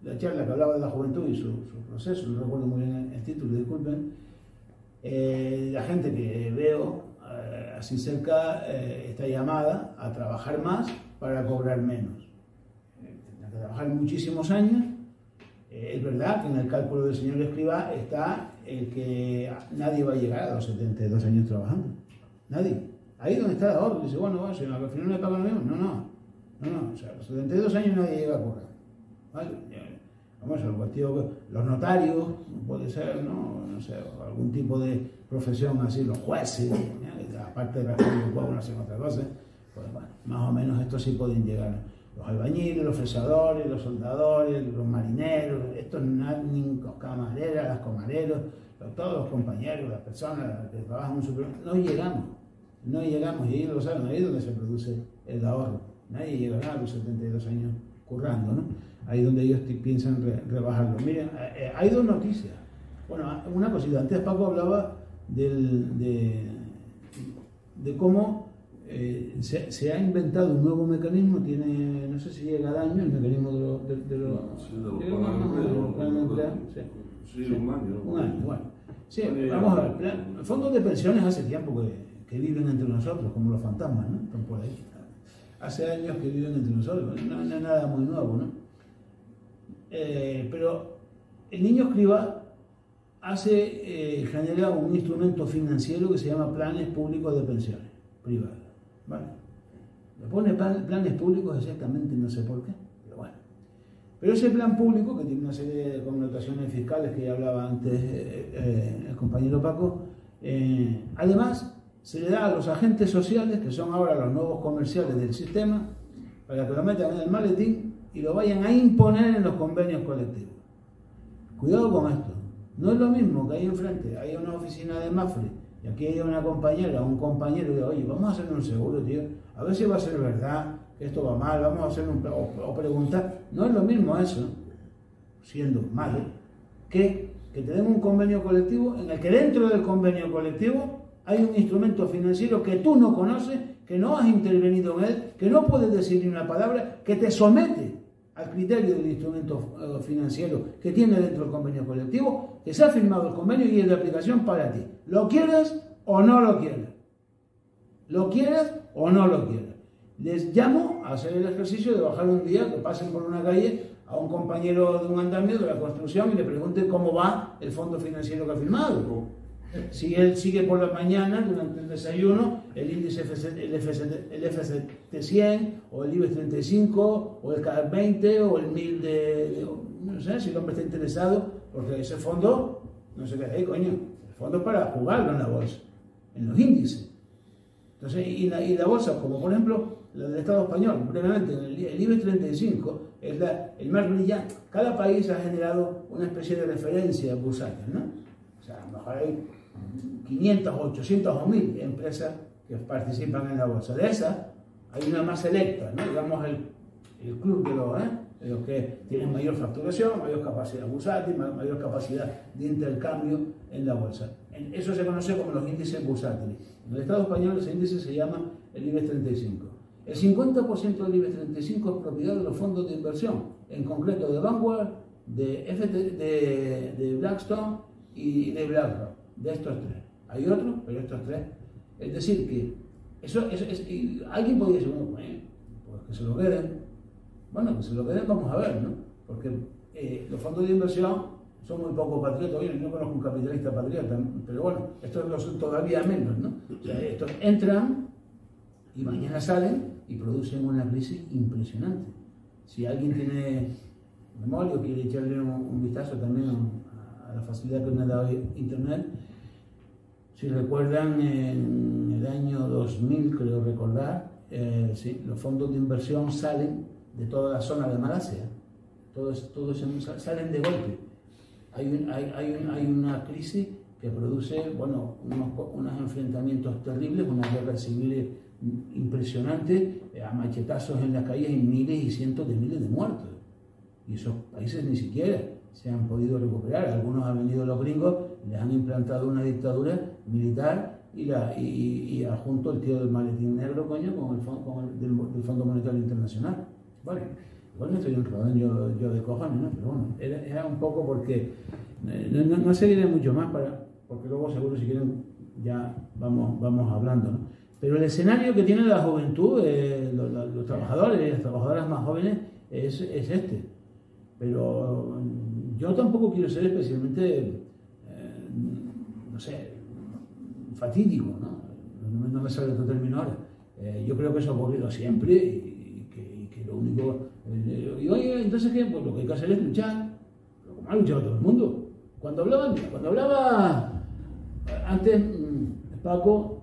la charla que hablaba de la juventud y su proceso, no recuerdo muy bien el título, disculpen, la gente que veo así cerca está llamada a trabajar más para cobrar menos. Tendrá que trabajar muchísimos años. Es verdad que en el cálculo del señor Escrivá está el que nadie va a llegar a los 72 años trabajando. Nadie. Ahí donde está el ahorro. Dice, bueno, si al final no le pagan lo mismo. No. O sea, a los 72 años nadie llega a cobrar. ¿Vale? Vamos, el cuestión, los notarios, puede ser, no sé, algún tipo de profesión así, los jueces, aparte de rascar los huevos, no hacen otra cosa, pues bueno, más o menos estos sí pueden llegar. Los albañiles, los fresadores, los soldadores, los marineros, estos los camareras, las comareros, todos los compañeros, las personas que trabajan en un supermercado, no llegamos, y ellos lo saben, ahí es donde se produce el ahorro. Nadie llegará a los 72 años currando, ¿no? Ahí es donde ellos piensan rebajarlo. Miren, hay dos noticias. Bueno, una cosita, antes Paco hablaba de cómo se ha inventado un nuevo mecanismo, tiene, no sé si llega al año, el mecanismo de los planes nucleares. Sí, un año. Un año, bueno. Sí, vamos a ver, fondos de pensiones hace tiempo que viven entre nosotros, como los fantasmas, ¿no? Están por ahí. Hace años que viven entre nosotros, no es nada muy nuevo, ¿no? Pero el niño Escrivá genera un instrumento financiero que se llama planes públicos de pensiones privadas, ¿vale? Le pone planes públicos exactamente, no sé por qué, pero bueno. Pero ese plan público, que tiene una serie de connotaciones fiscales que ya hablaba antes el compañero Paco, además se le da a los agentes sociales, que son ahora los nuevos comerciales del sistema, para que lo metan en el maletín y lo vayan a imponer en los convenios colectivos. Cuidado con esto. No es lo mismo que ahí enfrente hay una oficina de Mafre y aquí hay una compañera o un compañero y dice, oye, vamos a hacer un seguro, tío, a ver si va a ser verdad que esto va mal, vamos a hacer o preguntar. No es lo mismo eso, siendo malo, que te den un convenio colectivo en el que dentro del convenio colectivo hay un instrumento financiero que tú no conoces, que no has intervenido en él, que no puedes decir ni una palabra, que te somete al criterio del instrumento financiero que tiene dentro del convenio colectivo, que se ha firmado el convenio y es de aplicación para ti. ¿Lo quieres o no lo quieres? ¿Lo quieres o no lo quieres? Les llamo a hacer el ejercicio de bajar un día, que pasen por una calle a un compañero de un andamio de la construcción y le pregunten cómo va el fondo financiero que ha firmado. Si él sigue por la mañana durante el desayuno el índice el FCT 100 o el IBEX 35 o el CAC 20 o el 1000 no sé si el hombre está interesado, porque ese fondo no se queda ahí, coño, el fondo es para jugarlo en la bolsa, en los índices. Entonces, y la bolsa, como por ejemplo la del Estado español, brevemente, el IBEX 35 es el más brillante. Cada país ha generado una especie de referencia bursátil, ¿no? O sea, a lo mejor hay 500, 800 o 1000 empresas que participan en la bolsa. De esas, hay una más selecta, ¿no? Digamos el club de los que tienen mayor facturación, mayor capacidad bursátil, mayor capacidad de intercambio en la bolsa. Eso se conoce como los índices bursátiles. En el Estado español ese índice se llama el IBEX 35. El 50% del IBEX 35 es propiedad de los fondos de inversión, en concreto de Vanguard, de Blackstone y de BlackRock, de estos tres. Hay otros, pero estos tres. Es decir, que alguien podría decir, bueno, pues que se lo queden. Bueno, que se lo queden, vamos a ver, ¿no? Porque los fondos de inversión son muy poco patriotas. Oye, yo conozco un capitalista patriota, pero bueno, estos lo son todavía menos, ¿no? O sea, estos entran y mañana salen y producen una crisis impresionante. Si alguien tiene memoria o quiere echarle un vistazo también a la facilidad que me ha dado Internet, si recuerdan, en el año 2000, creo recordar, sí, los fondos de inversión salen de toda la zona de Malasia, todos salen de golpe. Hay una crisis que produce, bueno, unos enfrentamientos terribles, unas guerras civiles impresionantes, a machetazos en las calles y miles y cientos de miles de muertos. Y esos países ni siquiera se han podido recuperar. Algunos han venido los gringos, les han implantado una dictadura militar y junto el tío del maletín negro, coño, del Fondo Monetario Internacional. Vale, igual me estoy enredando yo de cojones, ¿no? Pero bueno, era un poco porque no seguiré mucho más porque luego seguro si quieren ya vamos hablando, ¿no? Pero el escenario que tiene la juventud, los trabajadores y las trabajadoras más jóvenes es este. Pero yo tampoco quiero ser especialmente, no sé, fatídico, ¿no? No me sale otro término ahora. Yo creo que eso ha ocurrido siempre y que lo único... y oye, entonces ¿qué? Pues lo que hay que hacer es luchar, pero como ha luchado todo el mundo. Cuando hablaba antes, Paco,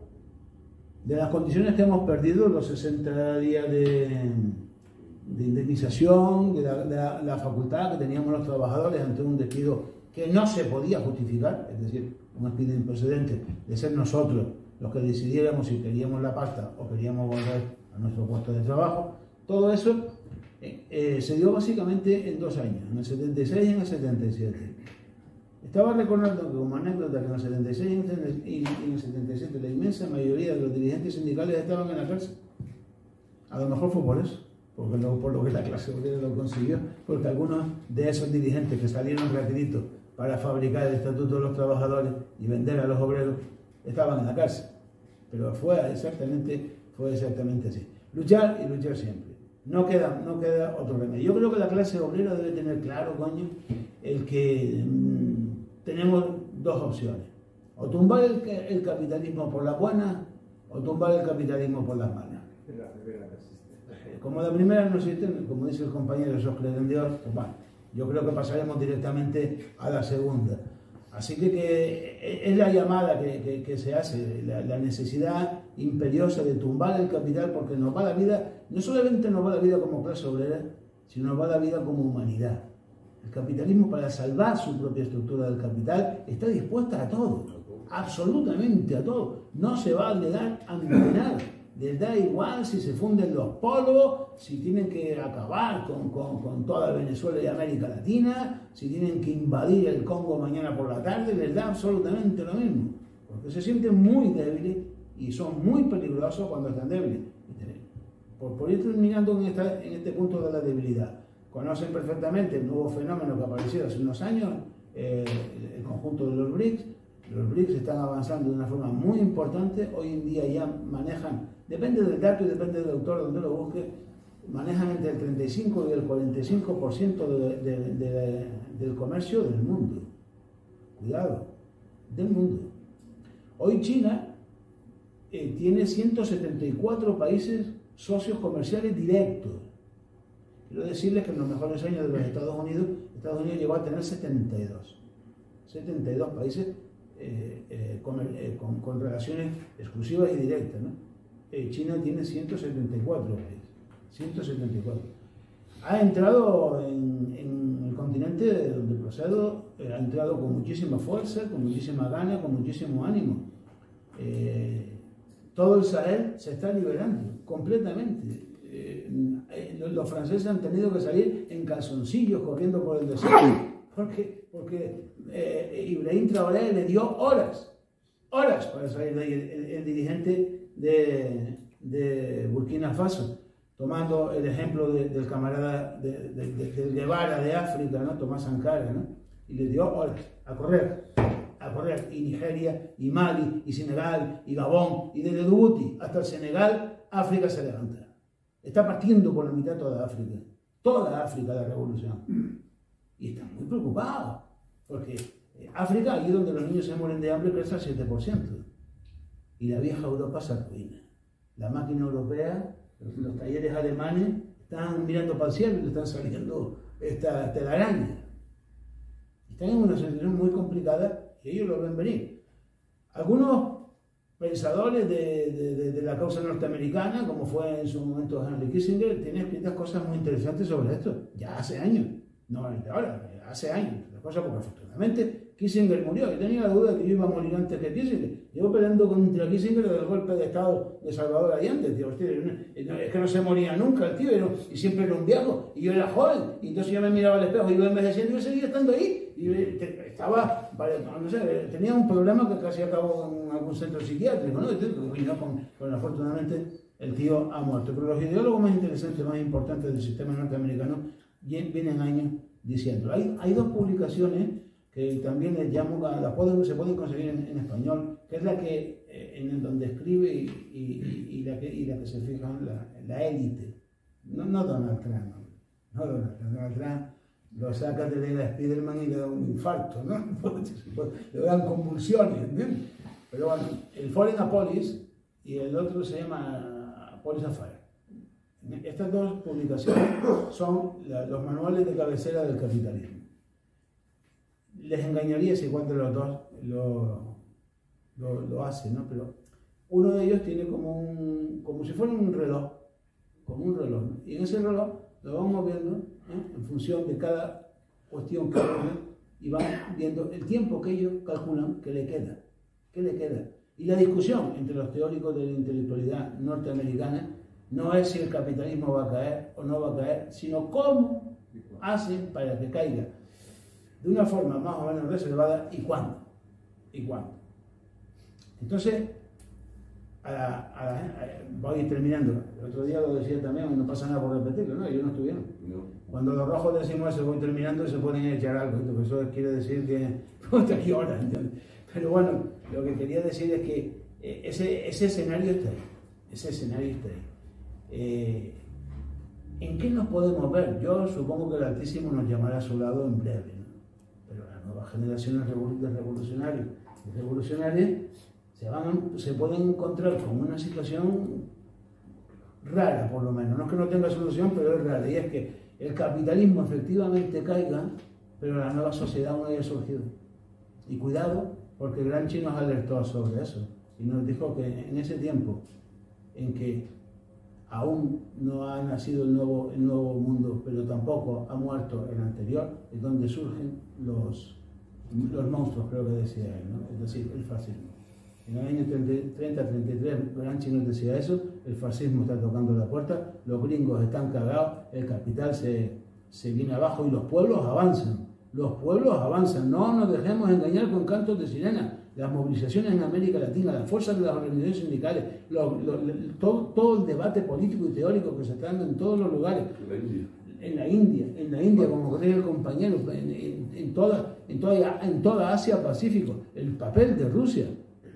de las condiciones que hemos perdido, los 60 días de indemnización, de la facultad que teníamos los trabajadores ante un despido que no se podía justificar, es decir, un despido improcedente de ser nosotros los que decidiéramos si queríamos la pasta o queríamos volver a nuestro puesto de trabajo. Todo eso se dio básicamente en 2 años, en el 76 y en el 77. Estaba recordando que como anécdota que en el 76 y en el 77 la inmensa mayoría de los dirigentes sindicales estaban en la cárcel. A lo mejor fue por eso, por lo que la clase obrera lo consiguió, porque algunos de esos dirigentes que salieron rapidito para fabricar el Estatuto de los Trabajadores y vender a los obreros estaban en la cárcel. Pero fue exactamente así. Luchar y luchar siempre. No queda otro remedio. Yo creo que la clase obrera debe tener claro, coño, el que tenemos 2 opciones. O tumbar el capitalismo por las buenas o tumbar el capitalismo por las malas. La primera no existe. Como la primera no existe, como dice el compañero, esos creen en Dios, pues bueno, yo creo que pasaremos directamente a la segunda. Así que es la llamada que se hace, la necesidad imperiosa de tumbar el capital, porque nos va la vida, no solamente nos va la vida como clase obrera, sino nos va la vida como humanidad. El capitalismo, para salvar su propia estructura del capital, está dispuesta a todo, absolutamente a todo. No se va a negar a nada. Les da igual si se funden los polos, si tienen que acabar con toda Venezuela y América Latina, si tienen que invadir el Congo mañana por la tarde, les da absolutamente lo mismo. Porque se sienten muy débiles y son muy peligrosos cuando están débiles. Por ir terminando en este punto de la debilidad. Conocen perfectamente el nuevo fenómeno que apareció hace unos años, el conjunto de los BRICS. Los BRICS están avanzando de una forma muy importante. Hoy en día ya manejan, depende del dato y depende del autor donde lo busque, manejan entre el 35 y el 45% del comercio del mundo. Cuidado, del mundo. Hoy China tiene 174 países socios comerciales directos. Quiero decirles que en los mejores años de los Estados Unidos llegó a tener 72 países con relaciones exclusivas y directas, ¿no? China tiene 174 países, 174. Ha entrado en el continente de donde procedo, ha entrado con muchísima fuerza, con muchísima gana, con muchísimo ánimo. todo el Sahel se está liberando completamente. Los franceses han tenido que salir en calzoncillos corriendo por el desierto porque Ibrahim Traoré le dio horas para salir de ahí, el dirigente de Burkina Faso, tomando el ejemplo del camarada del Guevara de África, ¿no? Tomás Sankara, ¿no? Y le dio horas a correr, y Nigeria, y Mali, y Senegal, y Gabón, y desde Djibouti hasta el Senegal, África se levanta. Está partiendo por la mitad toda África la revolución. Y están muy preocupados, porque África, allí donde los niños se mueren de hambre, crece al 7%. Y la vieja Europa se arruina. La máquina europea, los talleres alemanes, están mirando para el cielo y le están saliendo esta telaraña. Están en una situación muy complicada y ellos lo ven venir. Algunos pensadores de la causa norteamericana, como fue en su momento Henry Kissinger, tienen escritas cosas muy interesantes sobre esto, ya hace años, no ahora, hace años, porque afortunadamente Kissinger murió. Yo tenía la duda de que yo iba a morir antes que Kissinger. Llevo peleando contra Kissinger del golpe de Estado de Salvador Allende, tío. Hostia, es que no se moría nunca el tío, y siempre era un viejo, y yo era joven, y entonces yo me miraba al espejo, iba envejeciendo y yo seguía estando ahí, y estaba, no sé, tenía un problema que casi acabó en algún centro psiquiátrico, ¿no? Y no, bueno, afortunadamente el tío ha muerto. Pero los ideólogos más interesantes, más importantes del sistema norteamericano vienen años diciendo. Hay dos publicaciones que también les llamo, se pueden conseguir en español, que es la que en donde escribe y la que se fija en la élite. No Donald Trump, no Donald Trump lo saca de la Spiderman y le da un infarto, ¿no? Le dan convulsiones, ¿entiendes? Pero bueno, el Foreign Policy y el otro se llama Policy Affair. Estas dos publicaciones son los manuales de cabecera del capitalismo. Les engañaría si cuál de los dos lo hace, ¿no? Pero uno de ellos tiene como si fuera un reloj, ¿no? Y en ese reloj lo van moviendo en función de cada cuestión que hablan y van viendo el tiempo que ellos calculan que le queda. Y la discusión entre los teóricos de la intelectualidad norteamericana no es si el capitalismo va a caer o no va a caer, sino cómo hacen para que caiga de una forma más o menos reservada y cuándo. Entonces, voy a ir terminando. El otro día lo decía también, no pasa nada por repetirlo, ¿no? Ellos no estuvieron. No. Cuando los rojos decimos eso, voy terminando, se pueden echar algo. Eso quiere decir que hasta qué hora, ¿entiendes? Pero bueno, lo que quería decir es que ese escenario está ahí. ¿En qué nos podemos ver? Yo supongo que el Altísimo nos llamará a su lado en breve, ¿no? Pero las nuevas generaciones de revolucionarios y revolucionarias se pueden encontrar con una situación rara, por lo menos. No es que no tenga solución, pero es rara. Y es que el capitalismo efectivamente caiga, pero la nueva sociedad aún no haya surgido. Y cuidado, porque Gramsci nos alertó sobre eso. Y nos dijo que en ese tiempo en que aún no ha nacido el nuevo mundo, pero tampoco ha muerto el anterior, es donde surgen los monstruos, creo que decía él, ¿no? Es decir, el fascismo. En el año 30-33, Gramsci nos decía eso, el fascismo está tocando la puerta, los gringos están cagados, el capital se viene abajo y los pueblos avanzan. No nos dejemos engañar con cantos de sirena. Las movilizaciones en América Latina, las fuerzas de las organizaciones sindicales, todo el debate político y teórico que se está dando en todos los lugares. En la India, como dice el compañero, en toda Asia Pacífico, el papel de Rusia.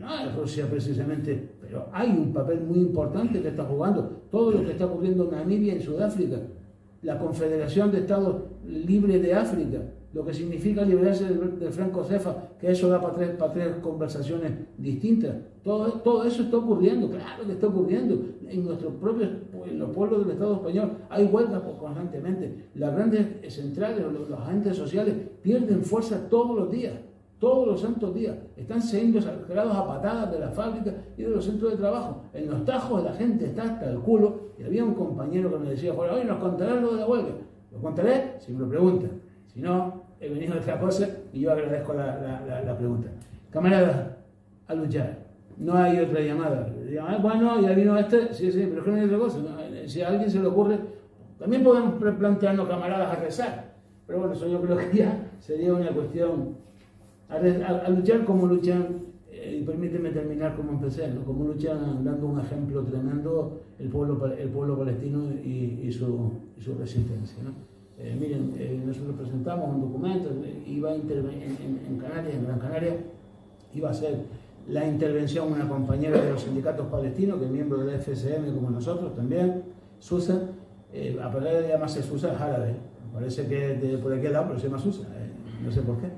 No es Rusia precisamente, pero hay un papel muy importante que está jugando. Todo lo que está ocurriendo en Namibia y en Sudáfrica, la Confederación de Estados Libres de África, lo que significa liberarse del Franco Cefa, que eso da para tres conversaciones distintas. Todo eso está ocurriendo, claro que está ocurriendo. En los pueblos del Estado español hay huelgas constantemente. Las grandes centrales, los agentes sociales pierden fuerza todos los días. Todos los santos días están siendo sacados a patadas de las fábricas y de los centros de trabajo. En los tajos la gente está hasta el culo. Y había un compañero que me decía, oye, ¿nos contarás lo de la huelga? Lo contaré si me lo preguntan. Si no, he venido a otra cosa y yo agradezco la pregunta. Camaradas, a luchar. no hay otra llamada. Bueno, ya vino este, sí, pero es que no hay otra cosa. ¿No? Si a alguien se le ocurre, también podemos plantearnos, camaradas, a rezar. Pero bueno, eso yo creo que ya sería una cuestión a luchar como luchan, y permíteme terminar como empecé, ¿no? Como luchan dando un ejemplo tremendo el pueblo palestino y su resistencia, ¿no? Miren, nosotros presentamos un documento, iba a intervenir en Canarias, en Gran Canaria, iba a ser la intervención una compañera de los sindicatos palestinos, que es miembro del FSM como nosotros también, Susa, a pesar de llamarse Susa es árabe, parece que por aquí al lado, pero se llama Susa, no sé por qué.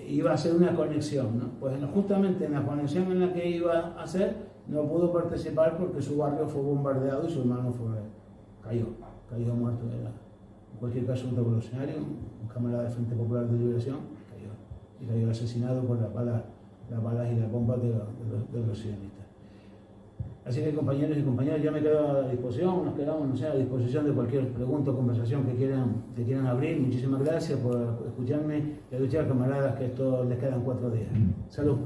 Iba a hacer una conexión, ¿no? Pues justamente en la conexión en la que iba a hacer, no pudo participar porque su barrio fue bombardeado y su hermano cayó muerto. Era, en cualquier caso, un revolucionario, un camarada del Frente Popular de Liberación, cayó asesinado por las balas y las bombas de los sionistas. Así que, compañeros y compañeras, yo me quedo a disposición, nos quedamos, no sé, a disposición de cualquier pregunta o conversación que quieran abrir. Muchísimas gracias por escucharme y a luchar, camaradas, que esto les quedan 4 días. Salud.